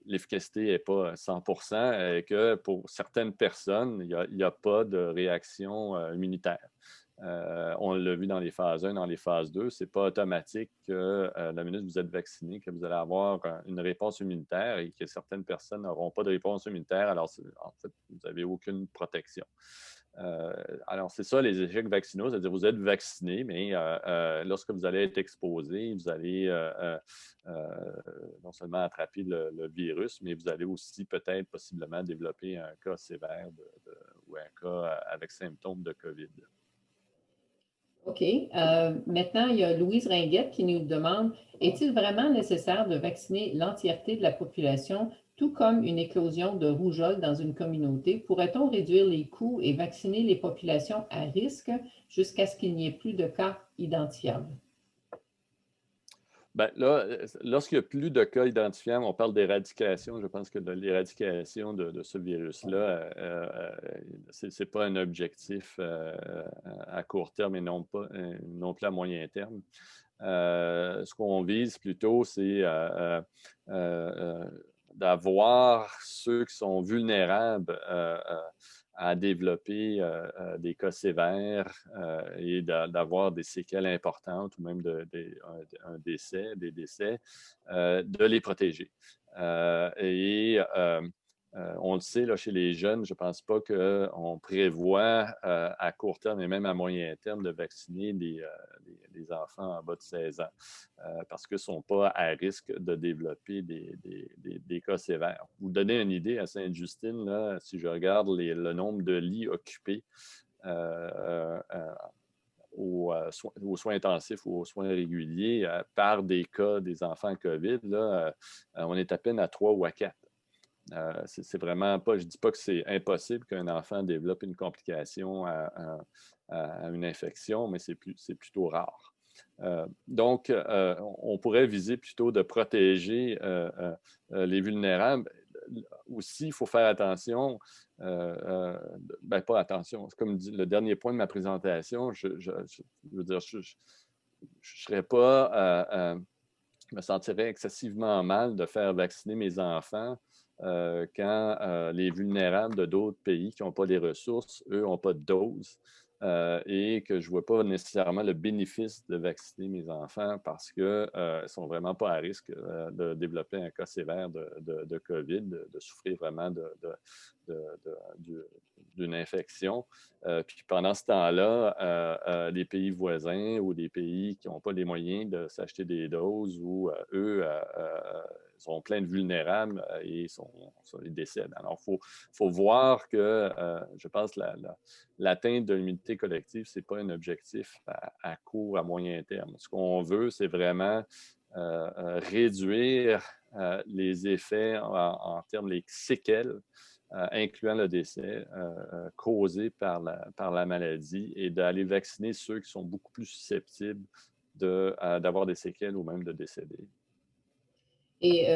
l'efficacité n'est pas 100% et que pour certaines personnes, il n'y a pas de réaction immunitaire. On l'a vu dans les phases 1, dans les phases 2. Ce n'est pas automatique que la minute où vous êtes vacciné, que vous allez avoir une réponse immunitaire et que certaines personnes n'auront pas de réponse immunitaire. Alors, en fait, vous n'avez aucune protection. Alors, c'est ça les échecs vaccinaux, c'est-à-dire vous êtes vacciné, mais lorsque vous allez être exposé, vous allez non seulement attraper le virus, mais vous allez aussi peut-être possiblement développer un cas sévère ou un cas avec symptômes de COVID. OK. Maintenant, il y a Louise Ringuette qui nous demande, est-il vraiment nécessaire de vacciner l'entièreté de la population, tout comme une éclosion de rougeole dans une communauté? Pourrait-on réduire les coûts et vacciner les populations à risque jusqu'à ce qu'il n'y ait plus de cas identifiables? Bien, là, lorsqu'il n'y a plus de cas identifiables, on parle d'éradication. Je pense que l'éradication de ce virus-là, ce n'est pas un objectif à court terme et non plus à moyen terme. Ce qu'on vise plutôt, c'est d'avoir ceux qui sont vulnérables à développer des cas sévères et d'avoir des séquelles importantes ou même des décès, de les protéger. On le sait, là, chez les jeunes, je ne pense pas qu'on prévoit à court terme et même à moyen terme de vacciner les enfants en bas de 16 ans parce qu'ils ne sont pas à risque de développer des cas sévères. Pour vous donner une idée, à Sainte-Justine, là, si je regarde le nombre de lits occupés aux soins intensifs ou aux soins réguliers par des cas des enfants COVID, là, on est à peine à 3 ou à 4. C'est vraiment pas, je ne dis pas que c'est impossible qu'un enfant développe une complication à une infection, mais c'est plutôt rare. Donc, on pourrait viser plutôt de protéger les vulnérables. Aussi, il faut faire attention, pas attention, comme dit le dernier point de ma présentation, je veux dire, je serais pas, je me sentirais excessivement mal de faire vacciner mes enfants quand les vulnérables de d'autres pays qui n'ont pas les ressources, eux, n'ont pas de dose et que je ne vois pas nécessairement le bénéfice de vacciner mes enfants parce qu'ils ne sont vraiment pas à risque de développer un cas sévère de COVID, de souffrir vraiment d'une infection. Puis pendant ce temps-là, les pays voisins ou des pays qui n'ont pas les moyens de s'acheter des doses ou eux sont pleins de vulnérables et ils décèdent. Alors, il faut voir que, je pense, l'atteinte de l'immunité collective, ce n'est pas un objectif à court, à moyen terme. Ce qu'on veut, c'est vraiment réduire les effets en termes des séquelles, incluant le décès causé par la maladie et d'aller vacciner ceux qui sont beaucoup plus susceptibles d'avoir des séquelles ou même de décéder. Et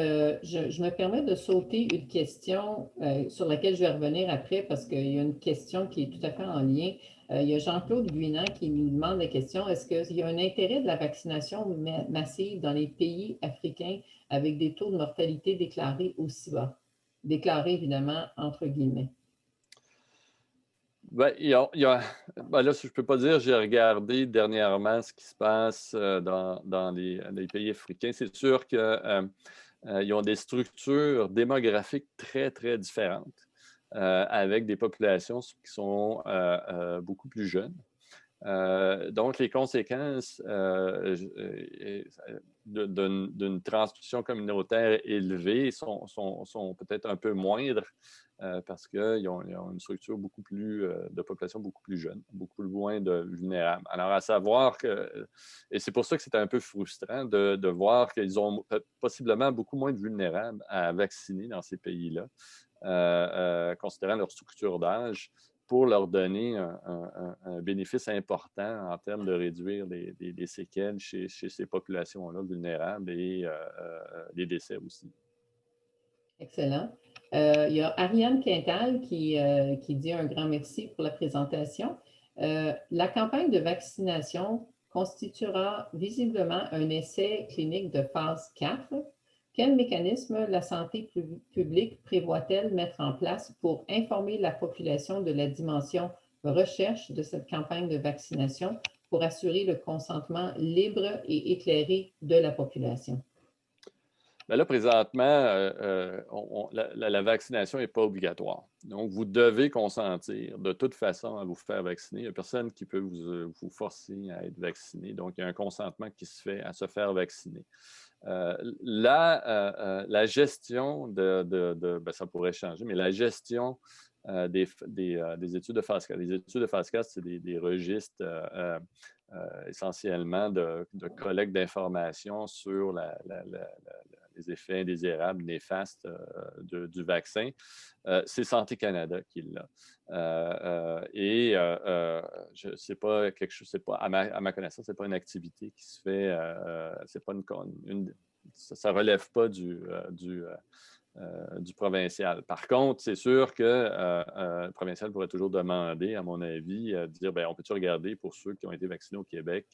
je me permets de sauter une question sur laquelle je vais revenir après parce qu'il y a une question qui est tout à fait en lien. Il y a Jean-Claude Guinan qui nous demande la question, est-ce qu'il y a un intérêt de la vaccination massive dans les pays africains avec des taux de mortalité déclarés aussi bas? Déclarés, évidemment, entre guillemets. Là, je ne peux pas dire, j'ai regardé dernièrement ce qui se passe dans les pays africains. C'est sûr qu'ils ont des structures démographiques très, très différentes, avec des populations qui sont beaucoup plus jeunes. Donc, les conséquences d'une transmission communautaire élevée sont peut-être un peu moindres parce qu'ils ont une structure beaucoup plus de population beaucoup plus jeune, beaucoup moins de vulnérables. Alors, à savoir que, et c'est pour ça que c'est un peu frustrant de voir qu'ils ont possiblement beaucoup moins de vulnérables à vacciner dans ces pays-là, considérant leur structure d'âge, pour leur donner un bénéfice important en termes de réduire les séquelles chez ces populations-là vulnérables et les décès aussi. Excellent. Il y a Ariane Quintal qui dit un grand merci pour la présentation. La campagne de vaccination constituera visiblement un essai clinique de phase 4. Quel mécanisme la santé publique prévoit-elle mettre en place pour informer la population de la dimension recherche de cette campagne de vaccination pour assurer le consentement libre et éclairé de la population? Bien là, présentement, la vaccination n'est pas obligatoire. Donc, vous devez consentir de toute façon à vous faire vacciner. Il n'y a personne qui peut vous forcer à être vacciné. Donc, il y a un consentement qui se fait à se faire vacciner. La gestion ça pourrait changer, mais la gestion des études de phase 4. Les études de phase 4, c'est des registres essentiellement de collecte d'informations sur les effets indésirables, néfastes du vaccin. C'est Santé Canada qui l'a. C'est pas quelque chose, c'est pas, à ma connaissance, c'est pas une activité qui se fait, c'est pas ça relève pas du provincial. Par contre, c'est sûr que le provincial pourrait toujours demander, à mon avis, dire, bien, on peut-tu regarder pour ceux qui ont été vaccinés au Québec,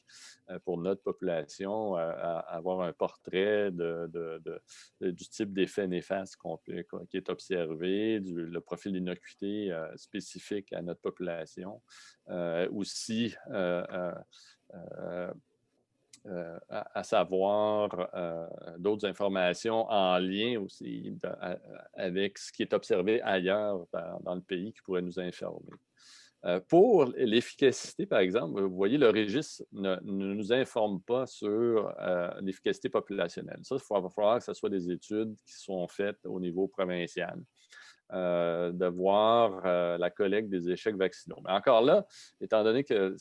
pour notre population, avoir un portrait du type d'effet néfaste qui est observé, le profil d'innocuité spécifique à notre population. Aussi, à savoir d'autres informations en lien aussi avec ce qui est observé ailleurs dans le pays qui pourrait nous informer. Pour l'efficacité, par exemple, vous voyez, le registre ne nous informe pas sur l'efficacité populationnelle. Ça, il va falloir que ce soit des études qui sont faites au niveau provincial. De voir la collecte des échecs vaccinaux. Mais encore là, étant donné que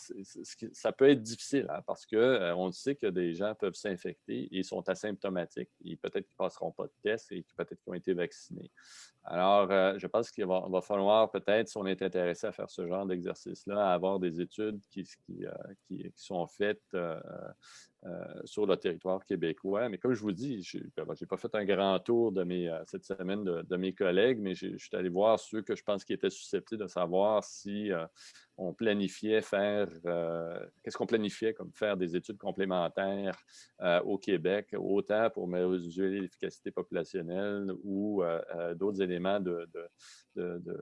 ça peut être difficile, hein, parce qu'on sait que des gens peuvent s'infecter et sont asymptomatiques et peut-être qu'ils ne passeront pas de test et peut-être qu'ils ont été vaccinés. Alors, je pense qu'il va falloir peut-être, si on est intéressé à faire ce genre d'exercice-là, avoir des études qui sont faites sur le territoire québécois. Mais comme je vous dis, je n'ai pas fait un grand tour cette semaine de mes collègues, mais je suis allé voir ceux que je pense qui étaient susceptibles de savoir si on planifiait qu'est-ce qu'on planifiait comme faire des études complémentaires au Québec, autant pour mesurer l'efficacité populationnelle ou d'autres éléments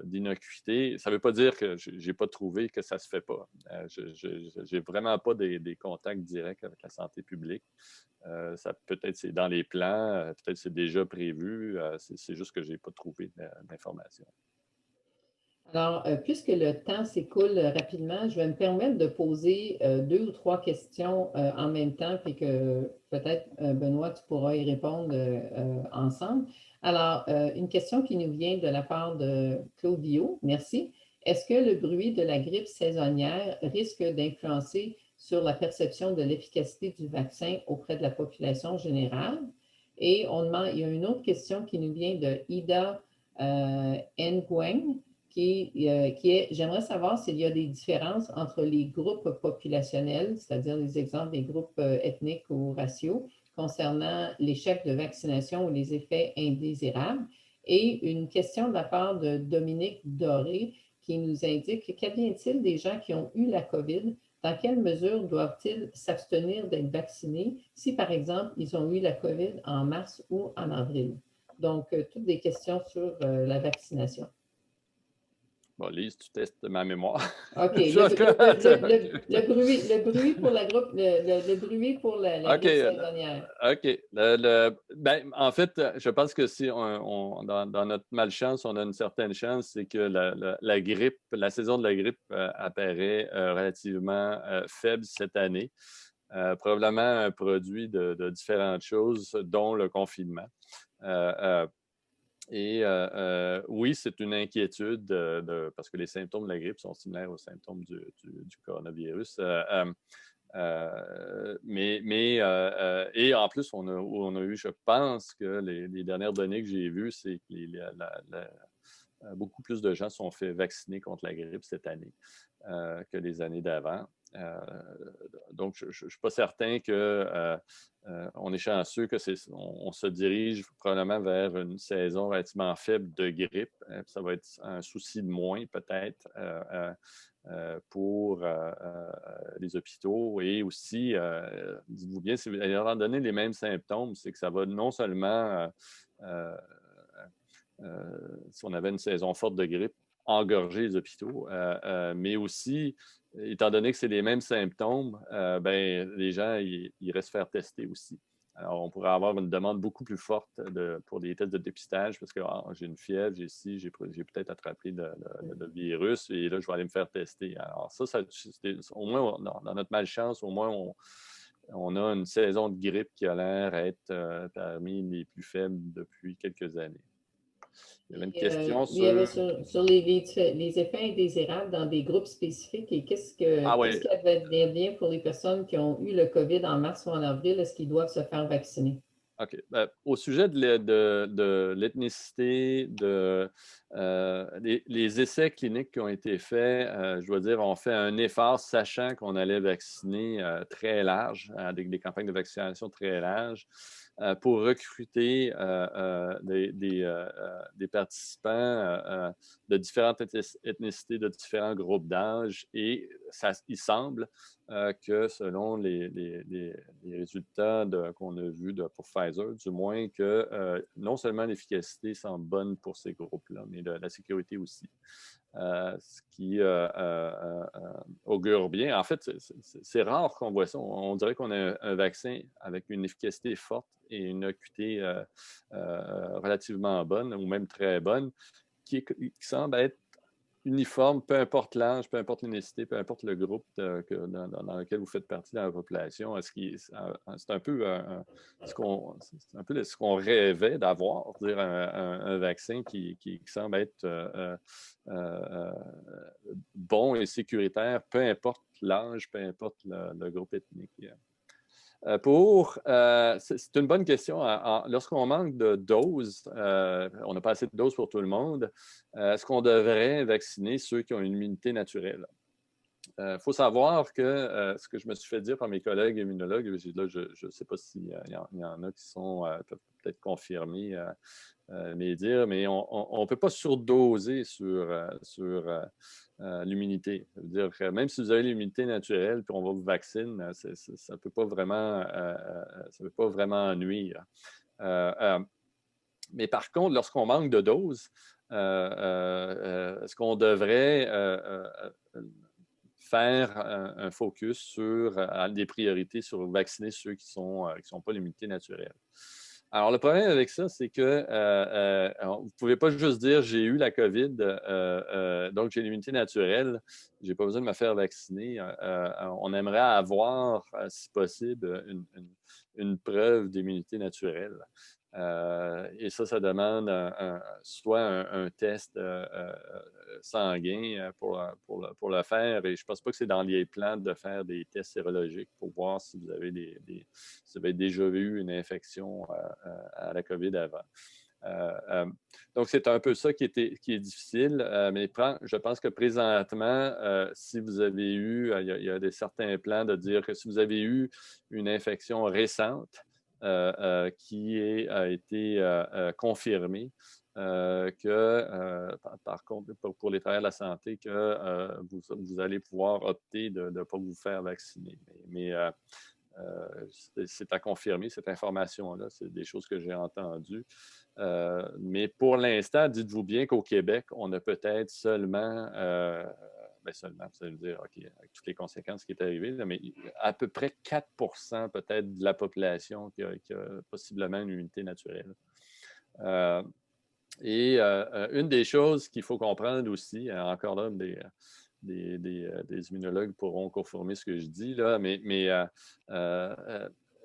d'innocuité. Ça ne veut pas dire que je n'ai pas trouvé que ça ne se fait pas. Je n'ai vraiment pas des contacts directs avec la santé publique. Peut-être c'est dans les plans, peut-être c'est déjà prévu. C'est juste que je n'ai pas trouvé d'informations. Alors, puisque le temps s'écoule rapidement, je vais me permettre de poser 2 ou 3 questions en même temps, puis que peut-être, Benoît, tu pourras y répondre ensemble. Alors, une question qui nous vient de la part de Claudio, merci. Est-ce que le bruit de la grippe saisonnière risque d'influencer sur la perception de l'efficacité du vaccin auprès de la population générale? Et il y a une autre question qui nous vient de Ida Nguyen, qui est, j'aimerais savoir s'il y a des différences entre les groupes populationnels, c'est-à-dire les exemples des groupes ethniques ou raciaux, concernant l'échec de vaccination ou les effets indésirables. Et une question de la part de Dominique Doré qui nous indique qu'advient-il des gens qui ont eu la COVID? Dans quelle mesure doivent-ils s'abstenir d'être vaccinés si, par exemple, ils ont eu la COVID en mars ou en avril? Donc, toutes des questions sur la vaccination. Bon, Lise, tu testes ma mémoire. OK. Le bruit pour la grippe saisonnière. OK. En fait, je pense que si dans notre malchance, on a une certaine chance, c'est que la saison de la grippe apparaît relativement faible cette année. Probablement un produit de différentes choses, dont le confinement. Oui, c'est une inquiétude parce que les symptômes de la grippe sont similaires aux symptômes du coronavirus. Et en plus, on a eu, je pense que les dernières données que j'ai vues, c'est que beaucoup plus de gens sont fait vacciner contre la grippe cette année que les années d'avant. Donc, je ne suis pas certain qu'on est chanceux on se dirige probablement vers une saison relativement faible de grippe. Ça va être un souci de moins, peut-être, pour les hôpitaux. Et aussi, dites-vous bien, si vous avez donné les mêmes symptômes, c'est que ça va non seulement, si on avait une saison forte de grippe, engorger les hôpitaux, mais aussi, étant donné que c'est les mêmes symptômes, les gens, ils restent faire tester aussi. Alors, on pourrait avoir une demande beaucoup plus forte pour des tests de dépistage parce que j'ai une fièvre, j'ai peut-être attrapé le virus et là, je vais aller me faire tester. Alors, au moins, dans notre malchance, au moins, on a une saison de grippe qui a l'air être parmi les plus faibles depuis quelques années. Il y avait une question il y avait sur les effets indésirables dans des groupes spécifiques et qu'est-ce qui advient pour les personnes qui ont eu le COVID en mars ou en avril? Est-ce qu'ils doivent se faire vacciner? OK. Au sujet de l'ethnicité, les essais cliniques qui ont été faits, je dois dire, on fait un effort sachant qu'on allait vacciner très large, avec des campagnes de vaccination très larges, pour recruter des participants de différentes ethnicités, de différents groupes d'âge. Et il semble que selon les résultats qu'on a vus pour Pfizer, du moins que non seulement l'efficacité semble bonne pour ces groupes-là, mais la sécurité aussi. Ce qui augure bien. En fait, c'est rare qu'on voit ça. On dirait qu'on a un vaccin avec une efficacité forte et une acuité relativement bonne, ou même très bonne, qui semble être uniforme, peu importe l'âge, peu importe l'ethnicité, peu importe le groupe dans lequel vous faites partie dans la population. C'est un peu ce qu'on rêvait d'avoir, dire un vaccin qui semble être bon et sécuritaire, peu importe l'âge, peu importe le groupe ethnique. C'est une bonne question. Lorsqu'on manque de doses, on n'a pas assez de doses pour tout le monde, est-ce qu'on devrait vacciner ceux qui ont une immunité naturelle? Il faut savoir que ce que je me suis fait dire par mes collègues immunologues, là, je ne sais pas s'il y en a qui sont peut-être confirmés, mais on ne peut pas surdoser sur l'immunité. Ça veut dire que même si vous avez l'immunité naturelle puis on va vous vacciner, ça ne peut pas vraiment nuire. Mais par contre, lorsqu'on manque de doses, est-ce qu'on devrait faire un focus sur des priorités sur vacciner ceux qui sont pas l'immunité naturelle? Alors, le problème avec ça, c'est que vous ne pouvez pas juste dire j'ai eu la COVID, donc j'ai l'immunité naturelle, je n'ai pas besoin de me faire vacciner. On aimerait avoir, si possible, une preuve d'immunité naturelle. Et ça demande soit un test sanguin pour le faire. Et je ne pense pas que c'est dans les plans de faire des tests sérologiques pour voir si vous avez déjà eu une infection à la COVID avant. Donc, c'est un peu ça qui est difficile, mais je pense que présentement, si vous avez eu, il y a certains plans de dire que si vous avez eu une infection récente qui a été confirmée, par contre, pour les travailleurs de la santé, que vous allez pouvoir opter de ne pas vous faire vacciner. Mais c'est à confirmer, cette information-là. C'est des choses que j'ai entendues. Mais pour l'instant, dites-vous bien qu'au Québec, on a peut-être seulement, seulement, ça veut dire, OK, avec toutes les conséquences qui est arrivées, là, mais à peu près 4 peut-être de la population qui a possiblement une immunité naturelle. Une des choses qu'il faut comprendre aussi, encore là, des immunologues pourront confirmer ce que je dis, là, mais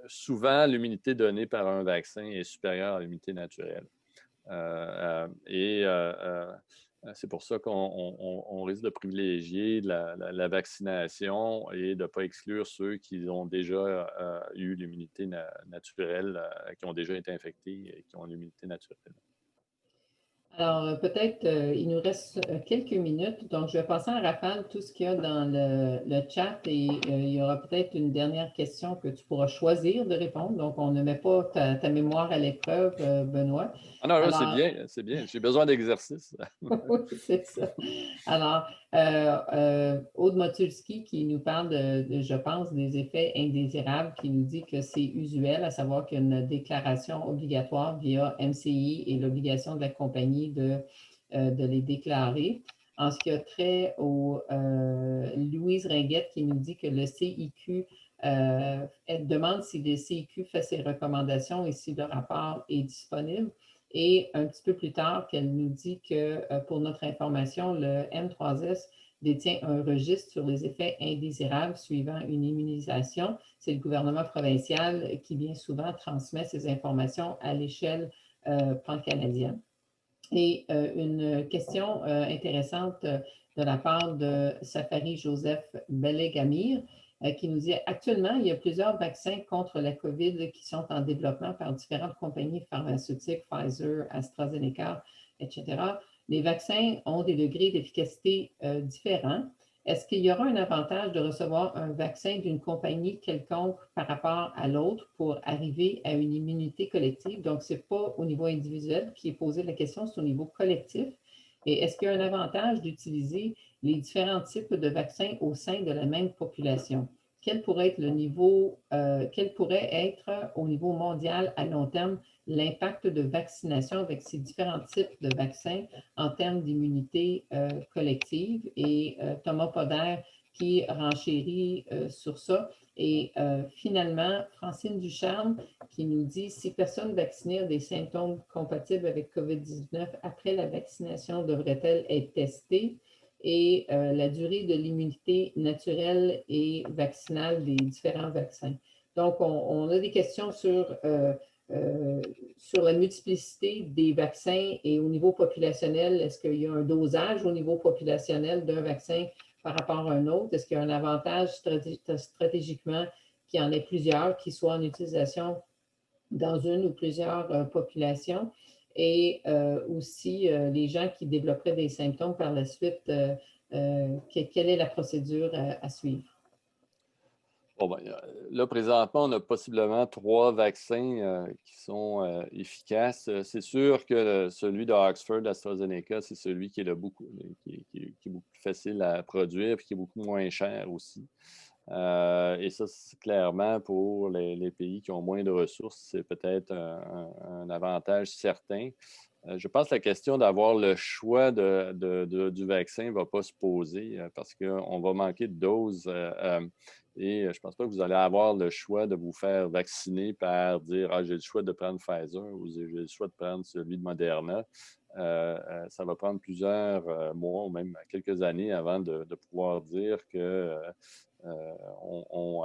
souvent, l'immunité donnée par un vaccin est supérieure à l'immunité naturelle. C'est pour ça qu'on risque de privilégier la vaccination et de ne pas exclure ceux qui ont déjà eu l'immunité naturelle, qui ont déjà été infectés et qui ont l'immunité naturelle. Alors, peut-être, il nous reste quelques minutes, donc je vais passer en rafale tout ce qu'il y a dans le chat et il y aura peut-être une dernière question que tu pourras choisir de répondre. Donc, on ne met pas ta mémoire à l'épreuve, Benoît. Ah non, alors, c'est bien. J'ai besoin d'exercice. Oui, c'est ça. Alors, Aude Motulski qui nous parle je pense, des effets indésirables, qui nous dit que c'est usuel, à savoir qu'il y a une déclaration obligatoire via MCI et l'obligation de la compagnie de les déclarer. En ce qui a trait au Louise Ringuette qui nous dit que le CIQ, elle demande si le CIQ fait ses recommandations et si le rapport est disponible. Et un petit peu plus tard, qu'elle nous dit que pour notre information, le M3S détient un registre sur les effets indésirables suivant une immunisation. C'est le gouvernement provincial qui bien souvent transmet ces informations à l'échelle pan-canadienne. Et une question intéressante de la part de Safari Joseph Bellegamir qui nous dit actuellement, il y a plusieurs vaccins contre la COVID qui sont en développement par différentes compagnies pharmaceutiques, Pfizer, AstraZeneca, etc. Les vaccins ont des degrés d'efficacité différents. Est-ce qu'il y aura un avantage de recevoir un vaccin d'une compagnie quelconque par rapport à l'autre pour arriver à une immunité collective? Donc, ce n'est pas au niveau individuel qui est posé la question, c'est au niveau collectif. Et est-ce qu'il y a un avantage d'utiliser les différents types de vaccins au sein de la même population? Quel pourrait être le niveau, quel pourrait être au niveau mondial à long terme l'impact de vaccination avec ces différents types de vaccins en termes d'immunité collective? Et Thomas Poder qui renchérit sur ça. Et finalement, Francine Ducharme qui nous dit si personne vaccinée a des symptômes compatibles avec COVID-19 après la vaccination, devrait-elle être testée? Et la durée de l'immunité naturelle et vaccinale des différents vaccins. Donc, on a des questions sur la multiplicité des vaccins et au niveau populationnel. Est-ce qu'il y a un dosage au niveau populationnel d'un vaccin par rapport à un autre? Est-ce qu'il y a un avantage stratégiquement qu'il y en ait plusieurs qui soient en utilisation dans une ou plusieurs populations? Et aussi, les gens qui développeraient des symptômes par la suite, quelle est la procédure à suivre? Bon, ben, là, présentement, on a possiblement 3 vaccins qui sont efficaces. C'est sûr que celui d'Oxford, AstraZeneca, c'est celui qui est, qui est beaucoup plus facile à produire et qui est beaucoup moins cher aussi. Et ça, clairement, pour les pays qui ont moins de ressources, c'est peut-être un avantage certain. Je pense que la question d'avoir le choix du vaccin ne va pas se poser parce qu'on va manquer de doses. Et je ne pense pas que vous allez avoir le choix de vous faire vacciner par dire j'ai le choix de prendre Pfizer ou j'ai le choix de prendre celui de Moderna. Ça va prendre plusieurs mois ou même quelques années avant de pouvoir dire que on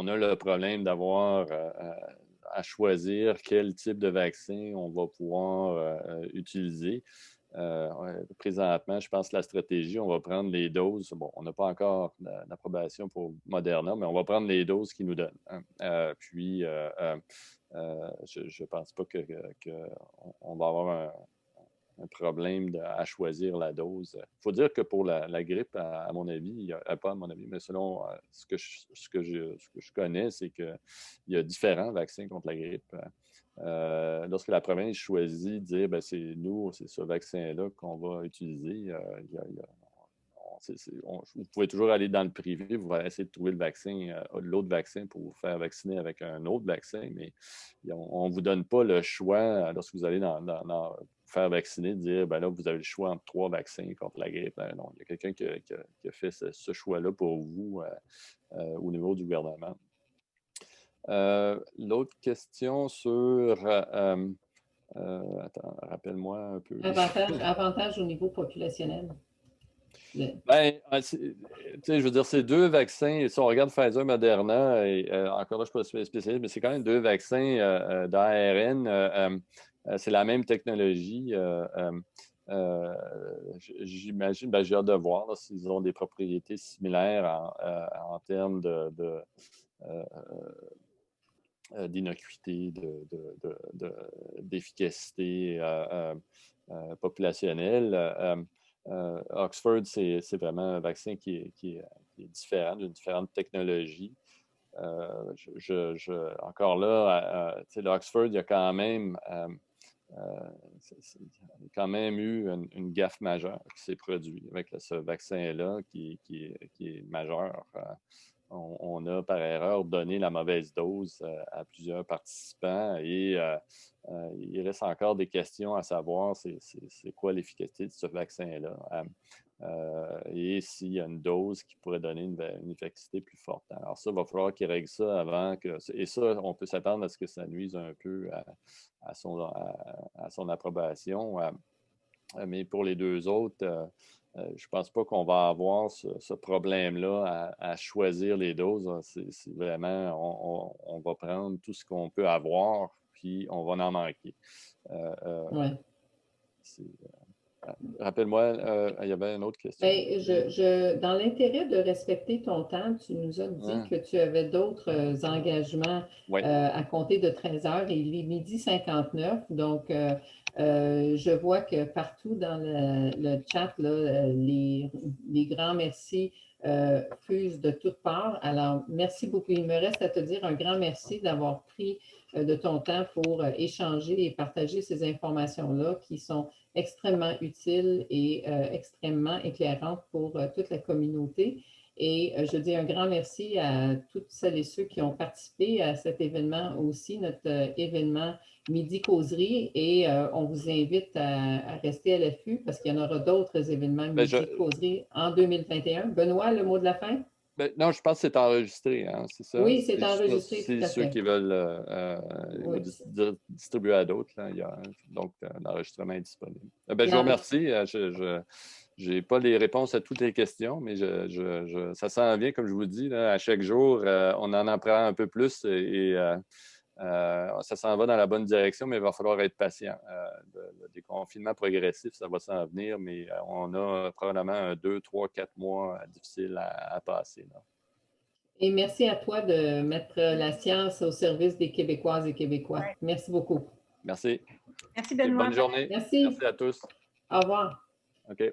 a le problème d'avoir à choisir quel type de vaccin on va pouvoir utiliser. Présentement, je pense que la stratégie, on va prendre les doses. Bon, on n'a pas encore l'approbation pour Moderna, mais on va prendre les doses qu'ils nous donnent. Puis, je ne pense pas qu'on va avoir un problème à choisir la dose. Il faut dire que pour la grippe, à mon avis, pas à mon avis, mais selon ce que je connais, c'est qu'il y a différents vaccins contre la grippe. Lorsque la province choisit de dire ben, c'est ce vaccin-là qu'on va utiliser, vous pouvez toujours aller dans le privé, vous allez essayer de trouver l'autre vaccin pour vous faire vacciner avec un autre vaccin, mais on ne vous donne pas le choix lorsque vous allez vous faire vacciner, de dire ben là, vous avez le choix entre 3 vaccins contre la grippe. Non, il y a quelqu'un qui a fait ce choix-là pour vous au niveau du gouvernement. L'autre question sur... attends, rappelle-moi un peu. Avantage au niveau populationnel. Ben, je veux dire, c'est 2 vaccins. Si on regarde Pfizer, Moderna, et encore là, je ne suis pas spécialiste, mais c'est quand même 2 vaccins d'ARN. C'est la même technologie. J'imagine, j'ai hâte de voir s'ils ont des propriétés similaires en termes d'innocuité, d'efficacité populationnelle. Oxford, c'est vraiment un vaccin qui est différent, d'une différente technologie. Encore là, l'Oxford, il y a quand même eu une gaffe majeure qui s'est produite avec ce vaccin-là qui est majeur. On a par erreur donné la mauvaise dose à plusieurs participants et il reste encore des questions à savoir c'est quoi l'efficacité de ce vaccin-là et s'il y a une dose qui pourrait donner une efficacité plus forte. Alors ça, il va falloir qu'ils règlent ça avant que... Et ça, on peut s'attendre à ce que ça nuise un peu à son approbation. Mais pour les 2 autres... je ne pense pas qu'on va avoir ce problème-là à choisir les doses. C'est vraiment, on va prendre tout ce qu'on peut avoir, puis on va en manquer. Ouais. Rappelle-moi, il y avait une autre question. Bien, dans l'intérêt de respecter ton temps, tu nous as dit que tu avais d'autres engagements à compter de 13 heures et il est 12h59. Donc, je vois que partout dans le chat, là, les grands merci fusent de toutes parts. Alors, merci beaucoup. Il me reste à te dire un grand merci d'avoir pris de ton temps pour échanger et partager ces informations-là qui sont extrêmement utiles et extrêmement éclairantes pour toute la communauté. Et je dis un grand merci à toutes celles et ceux qui ont participé à cet événement aussi, notre événement Midi Causerie. Et on vous invite à rester à l'affût parce qu'il y en aura d'autres événements Midi Causerie en 2021. Benoît, le mot de la fin? Non, je pense que c'est enregistré, hein, c'est ça? Oui, c'est enregistré, tout à fait. C'est ceux qui veulent distribuer à d'autres. Donc, l'enregistrement est disponible. Je vous remercie. Je n'ai pas les réponses à toutes les questions, mais ça s'en vient, comme je vous dis, là, à chaque jour, on en apprend un peu plus et ça s'en va dans la bonne direction, mais il va falloir être patient. Le déconfinement progressif, ça va s'en venir, mais on a probablement 2, 3, 4 mois difficiles à passer. Là. Et merci à toi de mettre la science au service des Québécoises et Québécois. Ouais. Merci beaucoup. Merci. Merci, Benoît. Bonne journée. Merci. Merci à tous. Au revoir. OK.